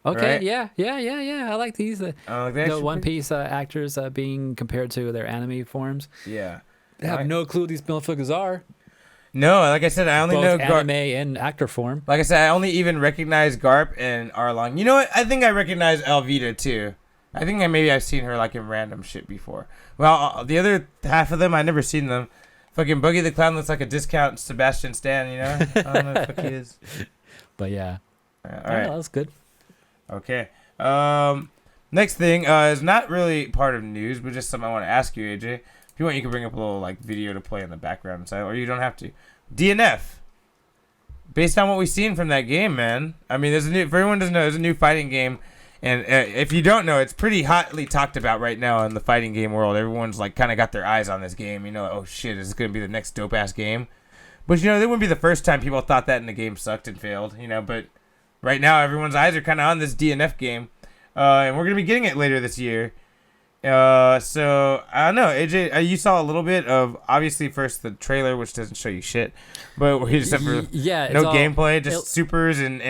Okay. Right? Yeah. I like these. Like The One Piece actors being compared to their anime forms. Yeah. They have no clue who these motherfuckers are. No, like I said, I only know Both anime and actor form. Like I said, I only even recognize Garp and Arlong. You know what? I think I recognize Alvita too. I think I've seen her like in random shit before. Well, the other half of them, I never seen them. Fucking Boogie the Clown looks like a discount Sebastian Stan, you know? I don't know what the fuck he is. But yeah. All right. That was good. Okay. Next thing is not really part of news, but just something I want to ask you, AJ. If you want, you can bring up a little like video to play in the background and stuff, or you don't have to. DNF. Based on what we've seen from that game, man. I mean, there's a new. For everyone doesn't know, there's a new fighting game, and if you don't know, it's pretty hotly talked about right now in the fighting game world. Everyone's like kind of got their eyes on this game. You know, oh shit, is this gonna be the next dope ass game? But you know, that wouldn't be the first time people thought that and the game sucked and failed. You know, but right now everyone's eyes are kind of on this DNF game, and we're gonna be getting it later this year. So I don't know, AJ. You saw a little bit of obviously first the trailer, which doesn't show you shit, but we just have no gameplay, just supers and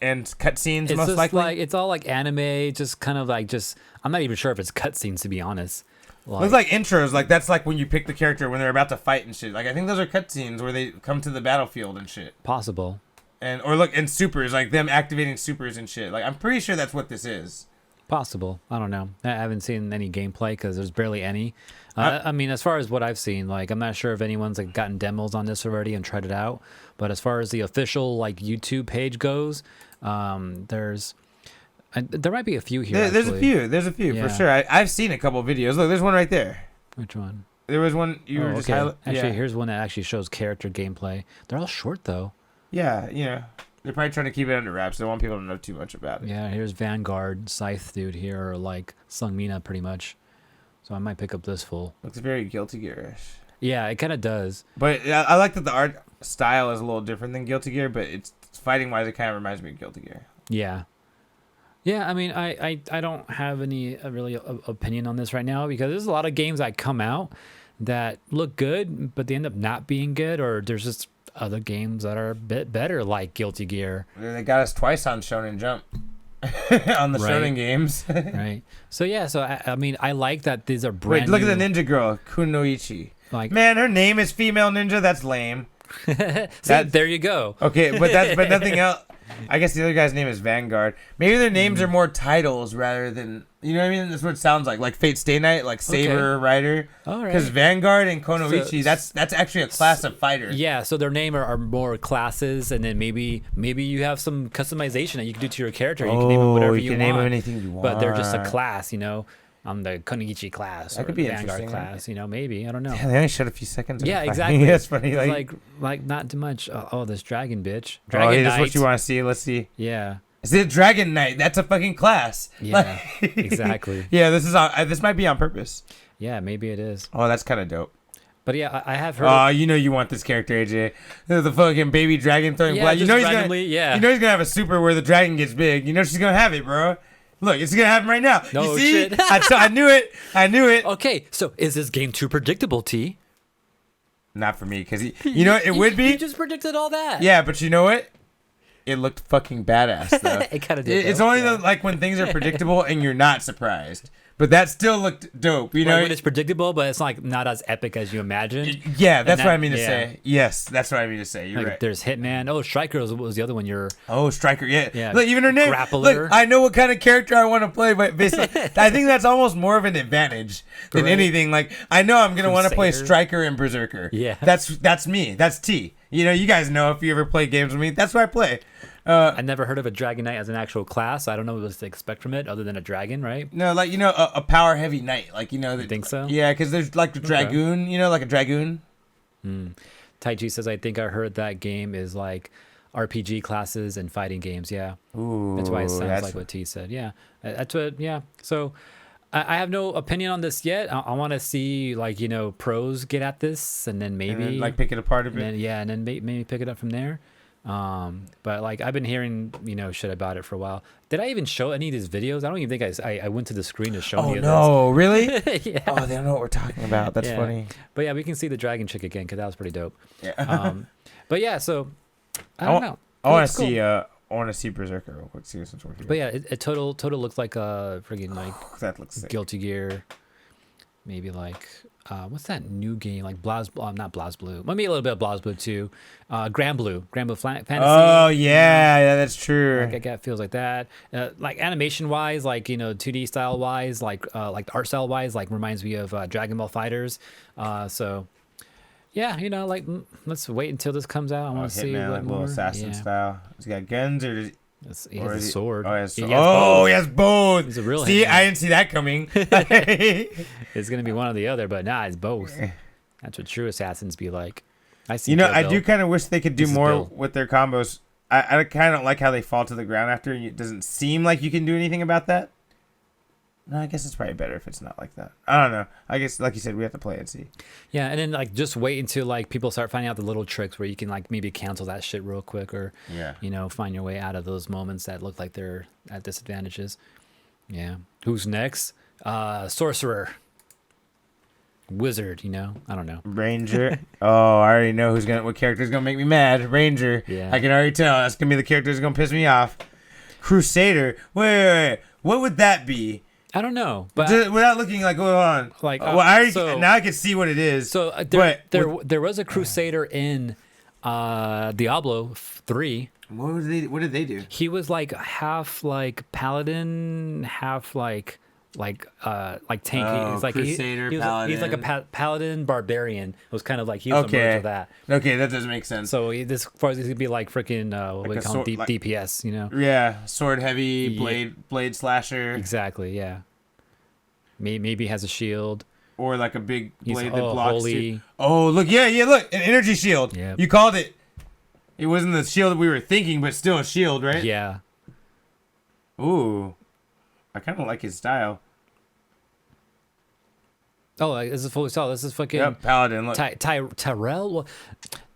cutscenes it's most just likely. Like it's all like anime, just kind of like just. I'm not even sure if it's cutscenes to be honest. Looks like intros, like that's like when you pick the character when they're about to fight and shit. Like I think those are cutscenes where they come to the battlefield and shit. Possible. And supers, like them activating supers and shit. Like I'm pretty sure that's what this is. Possible. I don't know. I haven't seen any gameplay because there's barely any. I mean, as far as what I've seen, like I'm not sure if anyone's like gotten demos on this already and tried it out. But as far as the official like YouTube page goes, there might be a few here. There's a few Yeah. for sure. I've seen a couple of videos. Look, there's one right there. Which one? There was one you were just Actually, here's one that actually shows character gameplay. They're all short though. Yeah, you know. They're probably trying to keep it under wraps. They don't want people to know too much about it. Yeah, here's Vanguard, Scythe dude here, or like Sung Mina pretty much. So I might pick up this full. Looks very Guilty Gear-ish. Yeah, it kind of does. But I like that the art style is a little different than Guilty Gear, but it's fighting-wise, it kind of reminds me of Guilty Gear. Yeah. Yeah, I mean, I don't have any really opinion on this right now because there's a lot of games that come out that look good, but they end up not being good, or there's just other games that are a bit better, like Guilty Gear. They got us twice on Shonen Jump. On the Shonen games. Right. So yeah, I mean, I like that these are brand new. Wait, look at the ninja girl, Kunoichi. Like, man, her name is female ninja. That's lame. See, there you go. Okay, but nothing else. I guess the other guy's name is Vanguard. Maybe their names are more titles rather than, you know what I mean? That's what it sounds like Fate Stay Night, like Saber Rider. All right. Because Vanguard and Konoichi, that's actually a class of fighter. Yeah, so their name are more classes, and then maybe you have some customization that you can do to your character. You can name them whatever you want. Name them anything you want. But they're just a class, you know. I'm the Konoichi class that or could be Vanguard interesting, class, right? You know, maybe. I don't know. Yeah, they only showed a few seconds. Yeah, exactly. That's funny. Like not too much. Oh, this dragon bitch. Dragon Knight. That's what you want to see. Let's see. Yeah. Is it Dragon Knight? That's a fucking class. Yeah, exactly. Yeah, this might be on purpose. Yeah, maybe it is. Oh, that's kind of dope. But yeah, I have heard. Oh, you know you want this character, AJ. The fucking baby dragon throwing blood. You know he's gonna have a super where the dragon gets big. You know she's gonna have it, bro. Look, it's gonna happen right now. No you see? shit. I knew it. I knew it. Okay, so is this game too predictable, T? Not for me, because you know it would be. You just predicted all that. Yeah, but you know what? It looked fucking badass, though. It kind of did. It's only like when things are predictable and you're not surprised. But that still looked dope, you know. When it's predictable, but it's like not as epic as you imagined. Yeah, that's what I mean to say. Yes, that's what I mean to say. You're like, right. There's Hitman. Oh, Striker was the other one. Striker. Yeah. Yeah. Look, even her name. Grappler. Look, I know what kind of character I want to play, but basically, I think that's almost more of an advantage than anything. Like I know I'm gonna want to play Striker and Berserker. Yeah. That's me. That's T. You know, you guys know if you ever play games with me, that's what I play. I never heard of a Dragon Knight as an actual class. I don't know what to expect from it other than a dragon, right? No, like, you know, a power heavy knight. Like, you know. You think so? Yeah, because there's like the Dragoon, you know, like a Dragoon. Tai Chi says, I think I heard that game is like RPG classes and fighting games. Yeah. Ooh. That's why it sounds like what T said. Yeah. That's what, yeah. So I have no opinion on this yet. I want to see like pros get at this, and then maybe And then, like pick it apart a and bit. then, and then maybe pick it up from there. But like I've been hearing shit about it for a while. Did I even show any of these videos? I don't even think I went to the screen to show Oh any of no, really? this. Yeah. Oh, they don't know what we're talking about. That's Yeah. funny. But yeah, we can see the dragon chick again because that was pretty dope. Yeah. But yeah, so I don't know. I want Looks to cool. see. I want to see Berserker real quick. See this since we're here. But yeah, it total looks like a friggin' like that looks sick. Guilty Gear. Maybe like what's that new game like not BlazBlue. Maybe a little bit of BlazBlue too. Grand Blue Fantasy. Oh yeah, that's true. Like it feels like that. Like animation wise, like 2D style wise, like art style wise, like reminds me of Dragon Ball Fighters. So yeah, like let's wait until this comes out. I want to see Hitman, what like more. little assassin style. Has he got guns or? He or has is a he- sword. Oh, he has, He has oh, both. he has both. He's a real See, hitman. I didn't see that coming. It's gonna be one or the other, but nah, it's both. That's what true assassins be like. I see. Kill I Bill. do kind of wish they could do This is more Bill. with their combos. I kind of like how they fall to the ground after. It doesn't seem like you can do anything about that. No, I guess it's probably better if it's not like that. I don't know. I guess, like you said, we have to play and see. Yeah, and then like just wait until like people start finding out the little tricks where you can like maybe cancel that shit real quick, or Yeah. find your way out of those moments that look like they're at disadvantages. Yeah. Who's next? Sorcerer. Wizard. I don't know. Ranger. Oh, I already know what character's gonna make me mad. Ranger. Yeah. I can already tell. That's gonna be the character that's gonna piss me off. Crusader. Wait. What would that be? I don't know, but Without looking like, hold on. Like, well, I already, so- now I can see what it is. so but there was a Crusader in Diablo 3. what did they do? He was like half like paladin, half like tank. Oh, He's like Crusader, he's like a paladin. paladin barbarian. It was kind of like he was a merge Okay. of that. Okay, that does make sense. So this far as he's gonna be like freaking what we a call him, sword- like- DPS. Yeah, sword heavy, Yeah. blade slasher, Exactly. Yeah. Maybe has a shield. or like a big He's blade that blocks. holy. Too. Oh, look, yeah, look, an energy shield. Yep. You called it. It wasn't the shield that we were thinking, but still a shield, right? Yeah. Ooh, I kind of like his style. Oh, this is fully solid. This is fucking Yep, paladin. Look. Tyrell.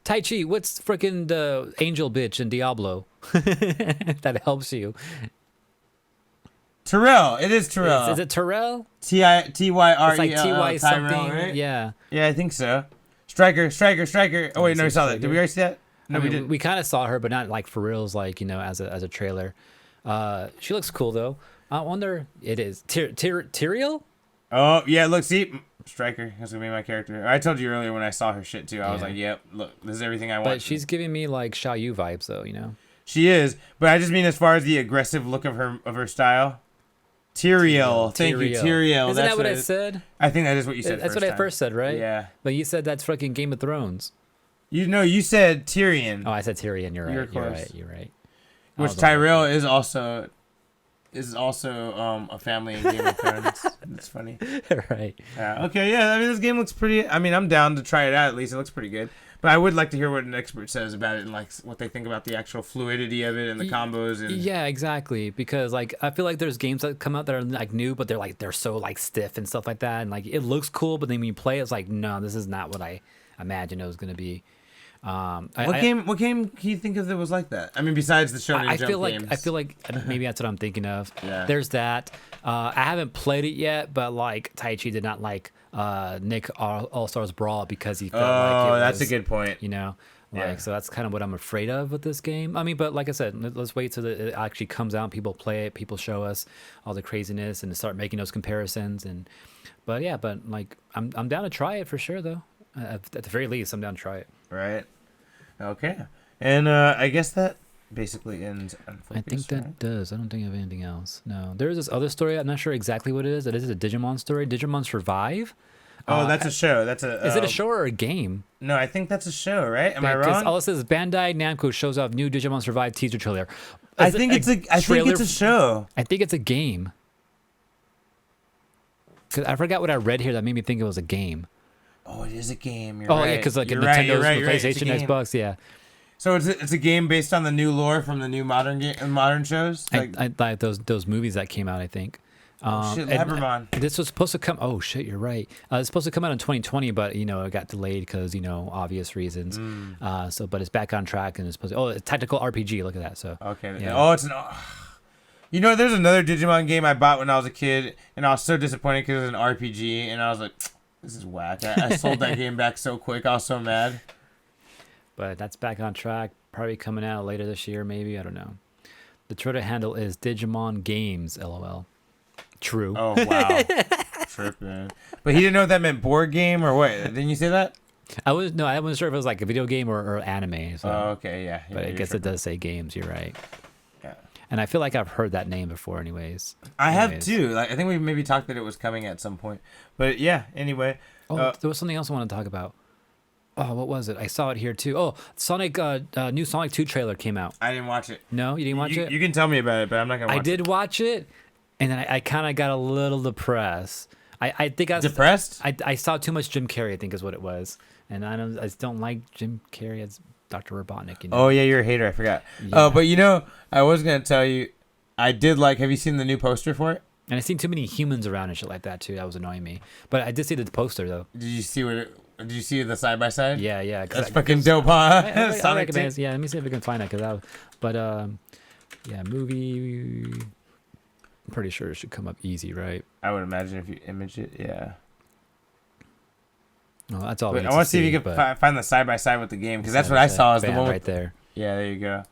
Tai Chi. What's freaking the angel bitch in Diablo? That helps you. Tyrell. It is Tyrell. Is it Tyrell? Tyrell. It's like Ty something. Right? Yeah. Yeah, I think so. Striker. Oh wait, no, we saw that. Did we already see that? No, I mean, we didn't. We kind of saw her, but not like for reals, like as a trailer. She looks cool though. I wonder. It is Tyrael. Oh yeah, look, see, Striker. That's gonna be my character. I told you earlier when I saw her shit too. I was Yeah. like, yep, look, this is everything I want. But she's giving me like Xiao Yu vibes though. She is, but I just mean as far as the aggressive look of her style. Tyrael. Thank you, Tyrael. Isn't that what I said? I think that is what you said. That's first what I time. first said, right? Yeah. But you said that's fucking Game of Thrones. You said Tyrion, Oh, I said Tyrion. You're You're right. You're close. right. You're right. which Oh, the- Tyrell is also a family in Game of Thrones. It's funny. Right. Okay, yeah. I mean, this game looks pretty. I mean, I'm down to try it out. At least it looks pretty good. But I would like to hear what an expert says about it and like what they think about the actual fluidity of it and the combos and. Yeah, exactly. Because like I feel like there's games that come out that are like new, but they're so like stiff and stuff like that, and like it looks cool, but then when you play, it's like no, this is not what I imagined it was gonna be. What game can you think of that was like that? I mean, besides the Shonen I Jump feel like games. I feel like maybe that's what I'm thinking of. Yeah. There's that. I haven't played it yet, but like Tai Chi did not like Nick All Stars Brawl because he felt like it that's was, a good point. Like so that's kind of what I'm afraid of with this game. I mean, but like I said, let's wait till it actually comes out and people play it, people show us all the craziness and start making those comparisons but like I'm down to try it for sure though. At the very least, I'm down to try it. Right. Okay. And I guess that basically ends Unfocused. I think that right? does. I don't think of anything else. No, there's this other story. I'm not sure exactly what it is. It is a Digimon story. Digimon Survive. Oh, that's a show. That's a. Is it a show or a game? No, I think that's a show, right? Am I Because wrong? all it says is Bandai Namco shows off new Digimon Survive teaser trailer. I Is it think it's a show. I think it's a game. Cause I forgot what I read here that made me think it was a game. Oh, it is a game. You're Oh right. yeah, because like You're Nintendo's, right, you're right, you're right. It's a PlayStation, game. Xbox, yeah. So it's a game based on the new lore from the new modern shows. Like, I like those movies that came out. I think. Shit, and, Labramon. this was supposed to come. Oh shit, you're right. It's supposed to come out in 2020, but you know it got delayed because you know obvious reasons. But it's back on track and it's supposed to. Oh, it's tactical RPG. Look at that. So Okay. Yeah. Oh, it's an. You know, there's another Digimon game I bought when I was a kid, and I was so disappointed because it was an RPG, and I was like, this is whack. I sold that game back so quick. I was so mad. But that's back on track. Probably coming out later this year, maybe. I don't know. The Twitter handle is Digimon Games. LOL. True. Oh, wow. Tripping. But he didn't know if that meant board game or what. Didn't you say that? I wasn't sure if it was like a video game or anime. So. Oh, okay, yeah. But I guess it does say games. You're right. Yeah. And I feel like I've heard that name before, anyways. I have too. Like, I think we maybe talked that it was coming at some point. But yeah, anyway. Oh, there was something else I want to talk about. Oh, what was it? I saw it here too. Oh, Sonic, new Sonic 2 trailer came out. I didn't watch it. No, you didn't watch it? You can tell me about it, but I'm not going to watch it. I did watch it, and then I kind of got a little depressed. I think I was Depressed? I saw too much Jim Carrey, I think is what it was. And I just don't like Jim Carrey as Dr. Robotnik. You know? Oh, yeah, you're a hater. I forgot. Yeah. But you know, I was going to tell you, I did like, have you seen the new poster for it? And I seen too many humans around and shit like that too. That was annoying me. But I did see the poster though. Did you see Did you see the side by side? Yeah. That's fucking dope, huh? I Sonic recognize, 2. yeah, let me see if I can find it. Yeah, movie. I'm pretty sure it should come up easy, right? I would imagine if you image it, yeah. Oh, that's all. But I want to see if you can find the side by side with the game because that's what I saw as the one right there. Yeah, there you go.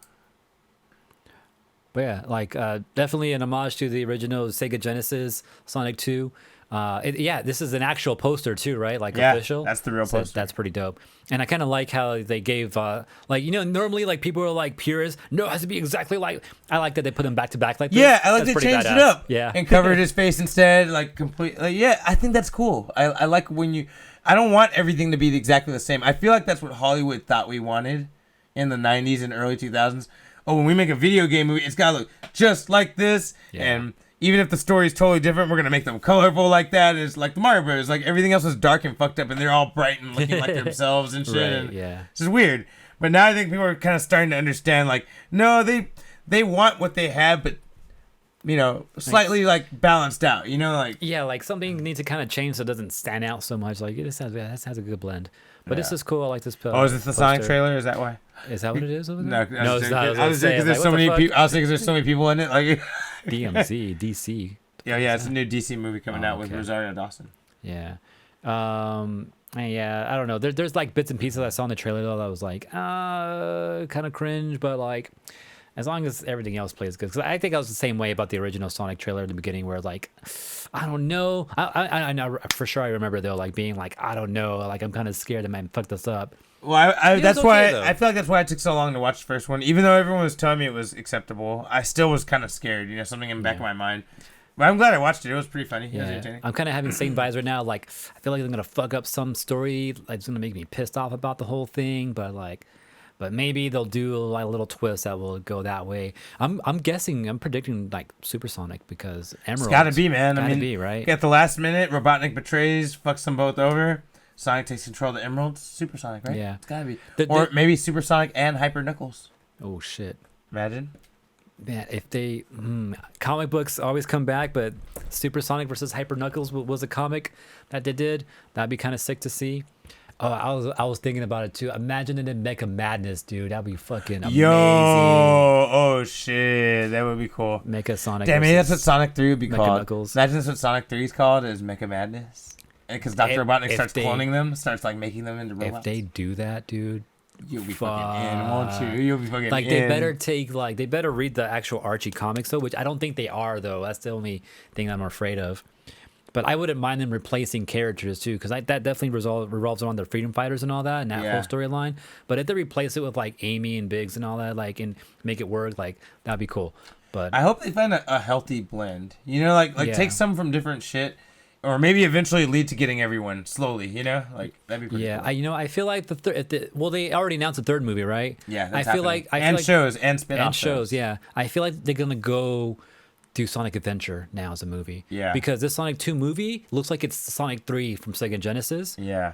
But yeah, like definitely an homage to the original Sega Genesis Sonic 2. This is an actual poster too, right? Like official. That's the real So poster. that's pretty dope. And I kind of like how they gave, normally like people are like purists. No, it has to be exactly like. I like that they put them back to back like this. Yeah, I like That's they pretty changed it badass. up. Yeah, and covered his face instead, like complete. Like, yeah, I think that's cool. I like when you. I don't want everything to be exactly the same. I feel like that's what Hollywood thought we wanted in the 90s and early 2000s. Oh, when we make a video game movie, it's gotta look just like this. Yeah. And even if the story is totally different, we're gonna make them colorful like that. It's like the Mario Brothers. Like everything else is dark and fucked up, and they're all bright and looking like themselves and shit. Right, and yeah. It's just weird. But now I think people are kind of starting to understand. Like, no, they want what they have, but you know, slightly like balanced out. You know, like Yeah, like something needs to kind of change so it doesn't stand out so much. Like this has a good blend. But this is cool. I like this. Oh, is this the Sonic trailer? Is that why? Is that what it is over No, there? No, it's not. I was saying because there's so many people. I was saying because there's so many people in it. Like, DMZ, DC. yeah, it's a new DC movie coming out with okay. Rosario Dawson. Yeah. Yeah, I don't know. There's like bits and pieces I saw in the trailer though that was like, kind of cringe, but like, as long as everything else plays good. Because I think I was the same way about the original Sonic trailer in the beginning, where like, I don't know. I know for sure. I remember though, like being like, I don't know. Like I'm kind of scared I might fuck this up. Well, that's okay, why though. I feel like that's why it took so long to watch the first one. Even though everyone was telling me it was acceptable, I still was kind of scared. You know, something in the back of my mind. But I'm glad I watched it. It was pretty funny. It was entertaining. I'm kind of having the same vibes right now. Like I feel like I'm gonna fuck up some story. Like it's gonna make me pissed off about the whole thing. But maybe they'll do like a little twist that will go that way. I'm predicting like Supersonic because Emerald. It's gotta be, man. Gotta be, right? At the last minute, Robotnik betrays, fucks them both over. Sonic takes control of the Emerald. Supersonic, right? Yeah. It's gotta be. Or maybe Supersonic and Hyper Knuckles. Oh shit. Imagine. Man, if they comic books always come back, but Supersonic versus Hyper Knuckles was a comic that they did. That'd be kind of sick to see. Oh, I was thinking about it too. Imagine it in Mecha Madness, dude. That'd be fucking amazing. Yo, oh shit, that would be cool. Mecha Sonic. Damn, maybe that's what Sonic 3 would be Mecha called. Knuckles. Imagine that's what Sonic 3 is called, is Mecha Madness. Because Dr. Robotnik if starts they- cloning them, starts like making them into robots. If they do that, dude, You'll be fucking in, won't you? You'll be fucking like in. they better read the actual Archie comics though, which I don't think they are though. That's the only thing I'm afraid of. But I wouldn't mind them replacing characters too, because that definitely revolves around the Freedom Fighters and all that, and that whole storyline. But if they replace it with like Amy and Biggs and all that, like and make it work, like that'd be cool. But I hope they find a healthy blend. You know, like take some from different shit, or maybe eventually lead to getting everyone slowly. You know, like that'd be pretty cool. I feel like they already announced the third movie, right? Yeah, I feel like shows and spin-off and shows. Yeah, I feel like they're gonna go do Sonic Adventure now as a movie. Yeah, because this Sonic 2 movie looks like it's Sonic 3 from Sega Genesis. Yeah,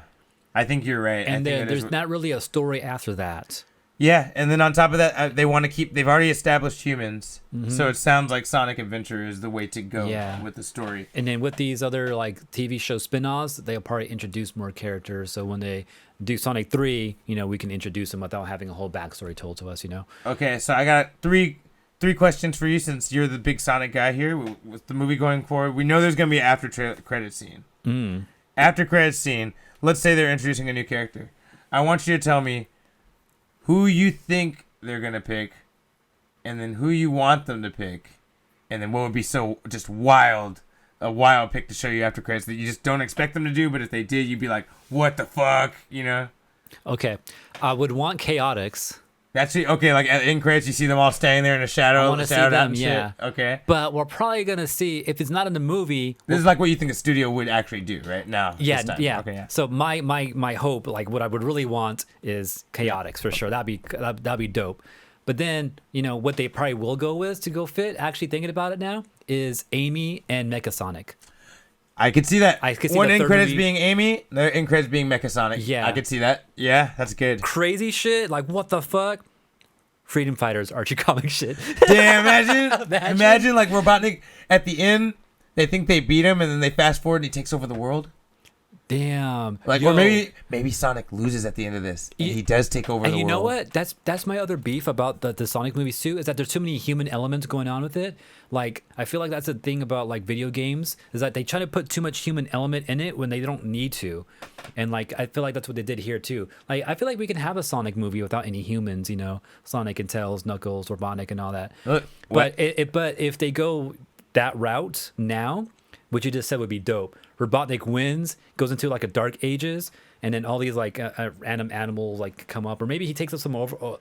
I think you're right. And there's not really a story after that. Yeah, and then on top of that, they want to keep. They've already established humans, Mhm. so it sounds like Sonic Adventure is the way to go Yeah. with the story. And then with these other like TV show spin-offs, they'll probably introduce more characters. So when they do Sonic 3, we can introduce them without having a whole backstory told to us, Okay, so I got three questions for you since you're the big Sonic guy here. With the movie going forward, we know there's gonna be an after credit scene. After credit scene, let's say they're introducing a new character. I want you to tell me who you think they're gonna pick, and then who you want them to pick, and then what would be so just a wild pick to show you after credits that you just don't expect them to do, but if they did, you'd be like, what the fuck, Okay. I would want Chaotix. That's it. Okay, like at in credits, you see them all standing there in a shadow. I wanna see shadowed out them, and shit. yeah. Okay. But we're probably going to see, if it's not in the movie. This is like what you think a studio would actually do, right? Now. Yeah, this time. yeah. Okay, yeah. So my hope, like what I would really want is Chaotix for sure. That'd be dope. But then, what they probably will go with to go fit, actually thinking about it now, is Amy and Mechasonic. I could see that. I could see one the end third credits movie- being Amy, the end credits being Mechasonic. Yeah. I could see that. Yeah, that's good. Crazy shit. Like, what the fuck? Freedom Fighters, Archie comic shit. Damn, imagine like Robotnik at the end, they think they beat him and then they fast forward and he takes over the world. Damn. Like, Yo. or maybe Sonic loses at the end of this and he does take over the And world. you know what? That's my other beef about the Sonic movies too, is that there's too many human elements going on with it. Like, I feel like that's the thing about like video games, is that they try to put too much human element in it when they don't need to. And like, I feel like that's what they did here too. Like, I feel like we can have a Sonic movie without any humans, Sonic and Tails, Knuckles, Robotnik and all that. Look, But but if they go that route now, what you just said would be dope. Robotnik wins, goes into like a dark ages, and then all these like animals like come up, or maybe he takes up some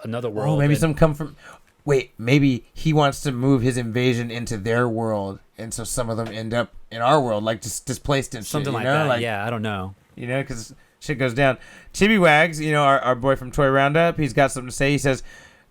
another world. maybe and- some come from. Wait, maybe he wants to move his invasion into their world, and so some of them end up in our world, like just displaced and something shit, like that. Yeah, I don't know. Because shit goes down. Chibi Wags, our boy from Toy Roundup, he's got something to say. He says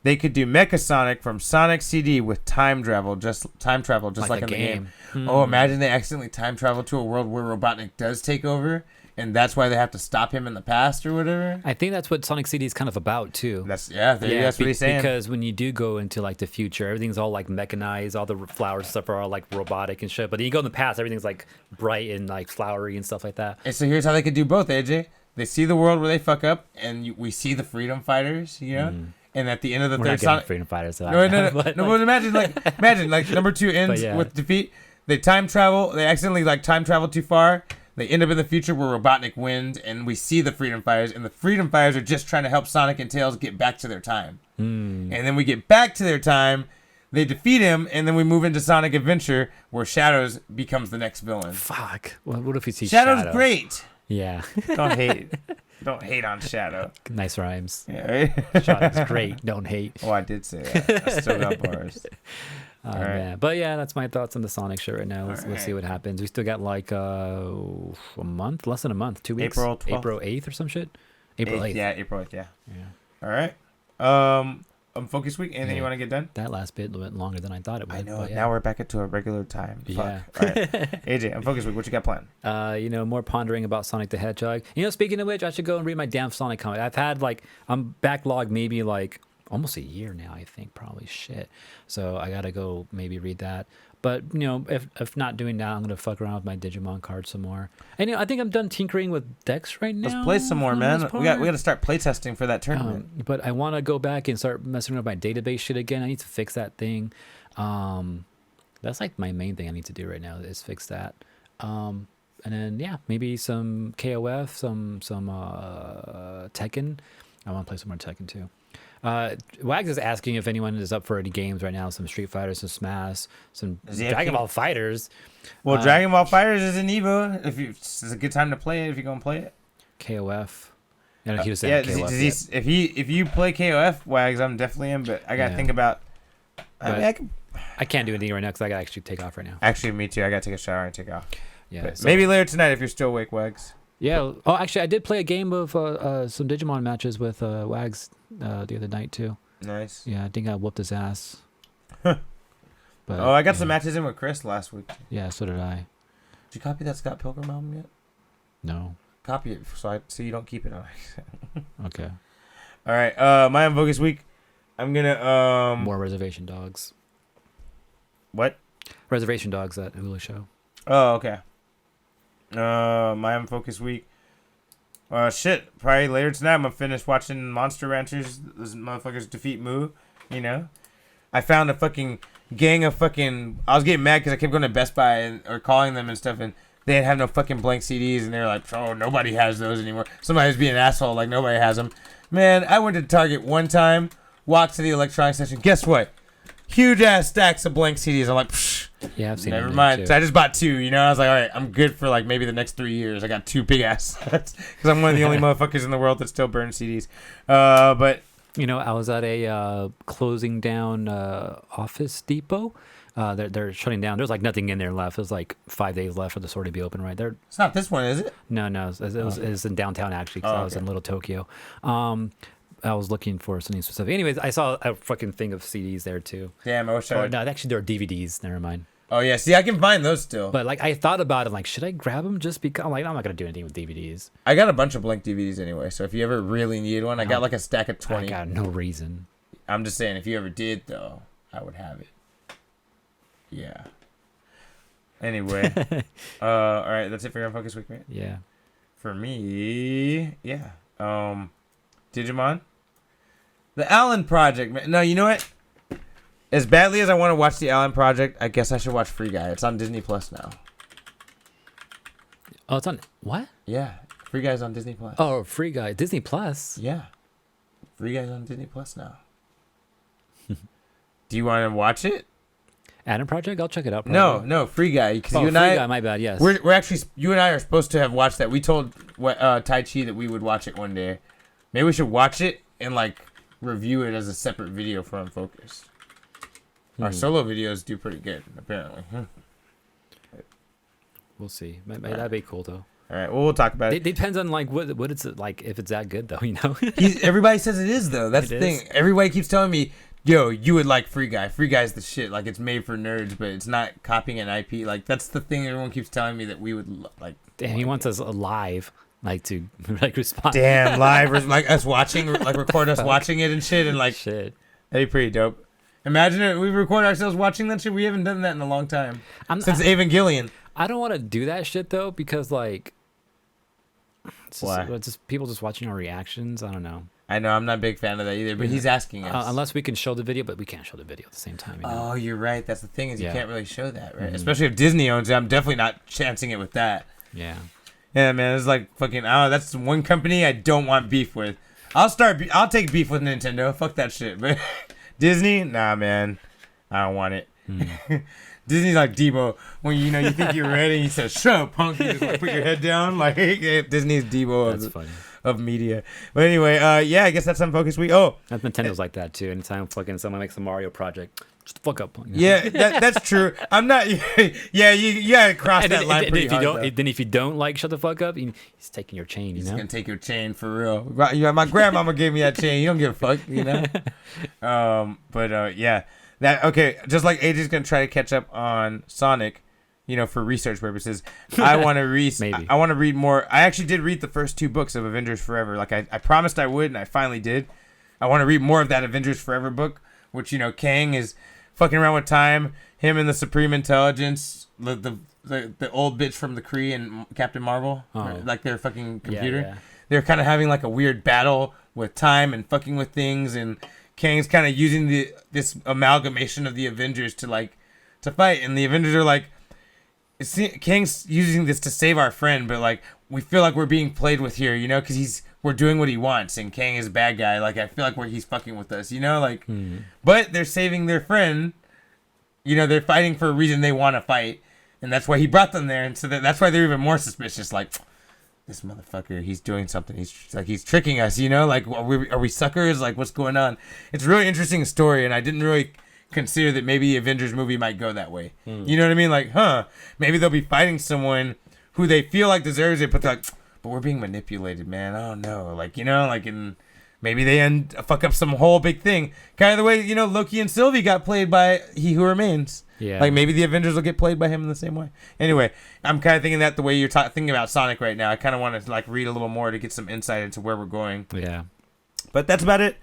they could do Mechasonic from Sonic CD with time travel, just like Like in a the game. game. Oh, imagine they accidentally time travel to a world where Robotnik does take over, and that's why they have to stop him in the past or whatever. I think that's what Sonic CD is kind of about too. That's what he's saying. Because when you do go into like the future, everything's all like mechanized, all the flowers and stuff are all like robotic and shit. But then you go in the past, everything's like bright and like flowery and stuff like that. And so here's how they could do both, AJ. They see the world where they fuck up, and we see the freedom fighters, And at the end of the We're third not getting Sonic, Freedom Fighters. So but imagine like number 2 ends yeah. with defeat. They time travel. They accidentally like time travel too far. They end up in the future where Robotnik wins, and we see the Freedom Fighters, and the Freedom Fighters are just trying to help Sonic and Tails get back to their time. And then we get back to their time. They defeat him, and then we move into Sonic Adventure, where Shadows becomes the next villain. Fuck. Well, what if we see Shadow's Shadow? great. Yeah. Don't hate. Don't hate on Shadow. Nice rhymes. Yeah, right? Shadow's great. Don't hate. Oh, I did say that. I still got bars. Oh, right. man. But yeah, that's my thoughts on the Sonic show right now. Let's see what happens. We still got like a month, less than a month, 2 weeks. April 12th. April 8th or some shit. April 8th. Yeah, April 8th, yeah. Yeah. All right. Focus week. Anything you want to get done? That last bit went longer than I thought it would. I know. But yeah. Now we're back into a regular time. Yeah. Fuck. All right. AJ, Focus week. What you got planned? More pondering about Sonic the Hedgehog. Speaking of which, I should go and read my damn Sonic comic. I've had I'm backlogged maybe like almost a year now, I think, probably shit. So I gotta go maybe read that. But if not doing that, I'm gonna fuck around with my Digimon cards some more. And I think I'm done tinkering with decks right now. Let's play some more, for the man. most We got part. to start play testing for that tournament. But I want to go back and start messing with my database shit again. I need to fix that thing. That's like my main thing I need to do right now is fix that. And then maybe some KOF, some Tekken. I want to play some more Tekken too. Wags is asking if anyone is up for any games right now. Some Street Fighters, some Smash, some ZFP. Dragon Ball Fighters. Well, Dragon Ball Fighters is in Evo. It's a good time to play it if you're gonna play it. KOF. Yeah, he was Yeah, saying KOF. if you play KOF, Wags, I'm definitely in. But I gotta think about. I can't do anything right now because I gotta actually take off right now. Actually, me too. I gotta take a shower and take off. Yeah, But so- maybe later tonight if you're still awake, Wags. Yeah. Oh, actually, I did play a game of some Digimon matches with Wags the other night too. Nice. Yeah, I think I whooped his ass. But, I got some matches in with Chris last week. Yeah, so did I. Did you copy that Scott Pilgrim album yet? No. Copy it so you don't keep it on accident. Okay. All right. My Unfocused week. I'm gonna More Reservation Dogs. What? Reservation Dogs, that Hulu show. Oh, okay. My Unfocused week. Shit. Probably later tonight, I'm gonna finish watching Monster Ranchers. Those motherfuckers defeat Moo. You know, I found a fucking gang of fucking. I was getting mad because I kept going to Best Buy or calling them and stuff, and they didn't have no fucking blank CDs, and they were like, "Oh, nobody has those anymore." Somebody was being an asshole, like nobody has them. Man, I went to Target one time, walked to the electronics section. Guess what? Huge ass stacks of blank CDs. I'm like, psh, Yeah, I've seen never them mind. too. So I just bought 2. You know, I was like, all right, I'm good for like maybe the next 3 years. I got 2 big ass sets because I'm one of the only motherfuckers in the world that still burns CDs. But You know, I was at a closing down Office Depot. They're shutting down. There's like nothing in there left. There's like 5 days left for the store to be open right there. it's not this one, is it? No, it was in downtown actually because I was in Little Tokyo. I was looking for something specific. Anyways, I saw a fucking thing of CDs there too. Damn, I wish I Or would. no, actually there are DVDs. Never mind. Oh yeah, see, I can find those still. But like I thought about it, like should I grab them just because? I'm like I'm not gonna do anything with DVDs. I got a bunch of blank DVDs anyway, so if you ever really need one, I got like a stack of 20. I got no reason. I'm just saying, if you ever did though, I would have it. Yeah. Anyway, all right, that's it for your Unfocused week, right? Yeah. For me, yeah. Digimon, the Allen Project. Man. No, you know what? As badly as I want to watch the Allen Project, I guess I should watch Free Guy. It's on Disney Plus now. Oh, it's on what? Yeah, Free Guy's on Disney Plus. Oh, Free Guy, Disney Plus. Yeah, Free Guy's on Disney Plus now. Do you want to watch it? Adam Project. I'll check it out. Probably. No, Free Guy. Because Oh, you and Free I, Guy. My bad. Yes. we're actually, you and I are supposed to have watched that. We told Tai Chi that we would watch it one day. Maybe we should watch it and like review it as a separate video for Unfocused. Our solo videos do pretty good, apparently. We'll see. That'd be cool though. All right, well, we'll talk about It it. depends on like what it's like if it's that good though, you know. Everybody says it is though. That's It the thing. is? Everybody keeps telling me, "Yo, you would like Free Guy. Free Guy's the shit. Like it's made for nerds, but it's not copying an IP." Like that's the thing. Everyone keeps telling me that we would like. Damn, he wants us live, like to like respond. Damn, live or like us watching, like record us watching it and shit, and like Shit. that'd be pretty dope. Imagine it. We record ourselves watching that shit. We haven't done that in a long time since Evangelion. I don't want to do that shit though because like, Why? it's just people just watching our reactions. I don't know. I know I'm not a big fan of that either, but he's asking us. Unless we can show the video, but we can't show the video at the same time. You know? Oh, you're right. That's the thing is you Yeah. can't really show that, right? Especially if Disney owns it. I'm definitely not chancing it with that. Yeah. Yeah, man. It's like fucking. Oh, that's one company I don't want beef with. I'll take beef with Nintendo. Fuck that shit. But Disney, nah, man. I don't want it. Disney's like Debo when you think you're ready. And he says, "Shut up, punk." You just like, put your head down. Like Disney's Debo That's funny. of media. But anyway, yeah, I guess that's Unfocused week. Oh, Nintendo's like that too. Anytime fucking someone makes a Mario project, just fuck up. You know? yeah, that's true. I'm not. Yeah, you gotta cross And that then, line and pretty if you hard, don't, though. then if you don't like shut the fuck up, he's taking your chain. You He's know. gonna take your chain for real. My grandmama gave me that chain. You don't give a fuck, you know. Yeah, that okay. Just like AJ's gonna try to catch up on Sonic, for research purposes. I want to read. Maybe. I want to read more. I actually did read the first 2 books of Avengers Forever. Like I promised I would, and I finally did. I want to read more of that Avengers Forever book, which Kang is fucking around with time. Him and the Supreme Intelligence, the old bitch from the Kree and Captain Marvel, like their fucking computer. Yeah. They're kind of having like a weird battle with time and fucking with things, and Kang's kind of using this amalgamation of the Avengers to fight, and the Avengers are like, Kang's using this to save our friend, but like we feel like we're being played with here, because we're doing what he wants, and Kang is a bad guy. Like I feel like he's fucking with us, but they're saving their friend. They're fighting for a reason they want to fight, and that's why he brought them there, and so that's why they're even more suspicious. Like, this motherfucker, he's doing something. He's tricking us, Like, are we suckers? Like, what's going on? It's a really interesting story, and I didn't really consider that maybe the Avengers movie might go that way. You know what I mean? Like, maybe they'll be fighting someone who they feel like deserves it, but they're like, but we're being manipulated, man. I don't know. And maybe they fuck up some whole big thing. Kind of the way, Loki and Sylvie got played by He Who Remains. Yeah. Like, maybe the Avengers will get played by him in the same way. Anyway, I'm kind of thinking that the way you're thinking about Sonic right now. I kind of want to, read a little more to get some insight into where we're going. Yeah. But that's about it.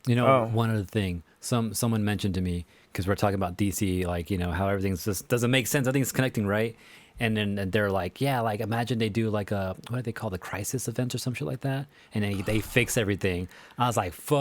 You know, Oh. one other thing. Someone mentioned to me, because we're talking about DC, like, you know, how everything's just doesn't make sense. Everything's connecting, right? And then they're like, yeah, like imagine they do like a, what do they call the crisis events or some shit like that, and then they fix everything. I was like, fuck.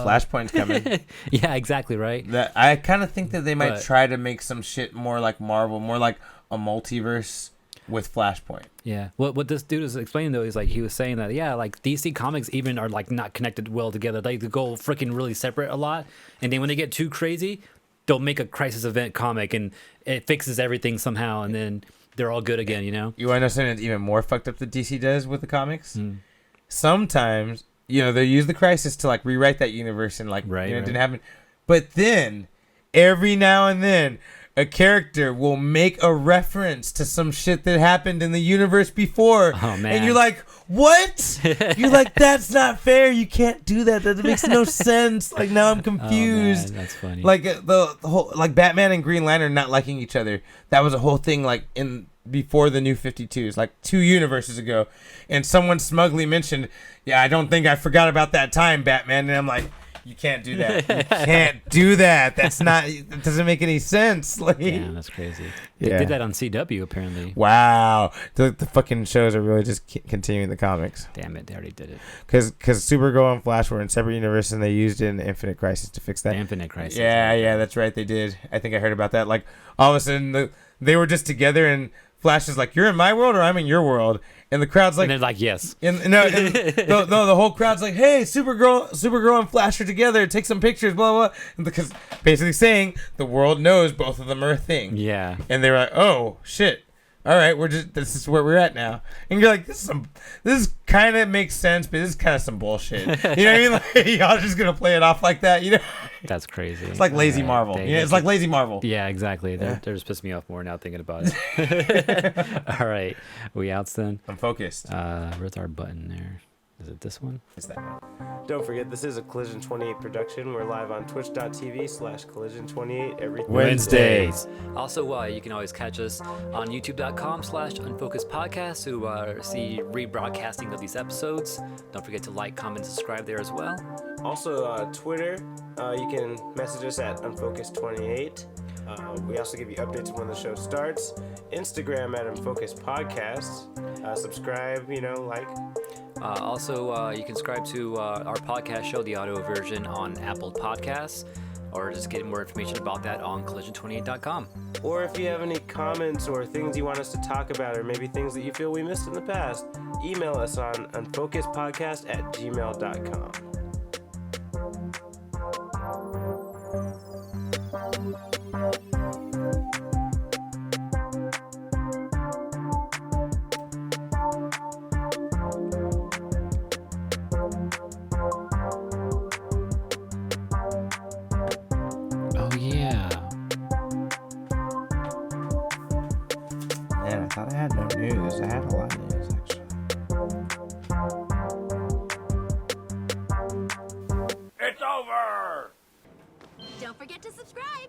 Flashpoint's coming. Yeah, exactly, right. That I kind of think that they might But- try to make some shit more like Marvel, more like a multiverse with Flashpoint. Yeah. What this dude was explaining though is like he was saying that like DC comics even are like not connected well together. They go freaking really separate a lot, and then when they get too crazy, they'll make a crisis event comic and it fixes everything somehow, and then they're all good again. You know. You want to know something that's even more fucked up that DC does with the comics? Mm. Sometimes, you know, they use the crisis to like rewrite that universe and like, Right, you know, it right. didn't happen. But then, every now and then, a character will make a reference to some shit that happened in the universe before. Oh, man. And you're like, what? You're like, that's not fair. You can't do that. That makes no sense. Like, now I'm confused. Oh, man, that's funny. Like the whole, like Batman and Green Lantern not liking each other. That was a whole thing like in before the New 52s, like 2 universes ago. And someone smugly mentioned, yeah, I don't think I forgot about that time, Batman. And I'm like, you can't do that. You can't do that. That's not, it doesn't make any sense. Like, Damn, that's crazy. They Yeah. did that on CW apparently. wow. The fucking shows are really just continuing the comics. Damn it, they already did it. Because Supergirl and Flash were in separate universes and they used it in Infinite Crisis to fix that. Infinite Crisis. Yeah, that's right. They did. I think I heard about that. Like, all of a sudden, they were just together, and Flash is like, "You're in my world, or I'm in your world." And the crowd's like, And they're like, yes. the whole crowd's like, "Hey, Supergirl, and Flash are together. Take some pictures." Blah blah. And because basically saying the world knows both of them are a thing. Yeah. And they were like, "Oh shit." All right, this is where we're at now. And you're like, this kind of makes sense, but this is kind of some bullshit. You know what I mean? Like, y'all just gonna play it off like that, you know? That's crazy. It's like lazy Alright, Marvel. they- Yeah, it's like lazy Marvel. Yeah, exactly. They're just pissing me off more now thinking about it. All right. We outs then. I'm focused. Where's our button there? Is it this one? It's that one. Don't forget, this is a Collision 28 production. We're live on twitch.tv/collision28 every Wednesdays. Also, you can always catch us on youtube.com/unfocused podcast to see rebroadcasting of these episodes. Don't forget to like, comment, and subscribe there as well. Also, Twitter, you can message us at Unfocused28. We also give you updates when the show starts. Instagram at Unfocused Podcast. Subscribe, like. Also, you can subscribe to our podcast show, the audio version, on Apple Podcasts, or just get more information about that on collision28.com. Or if you have any comments or things you want us to talk about, or maybe things that you feel we missed in the past, email us on unfocusedpodcast@gmail.com. Oh, yeah. Man, I thought I had no news. I had a lot of news, actually. Don't forget to subscribe.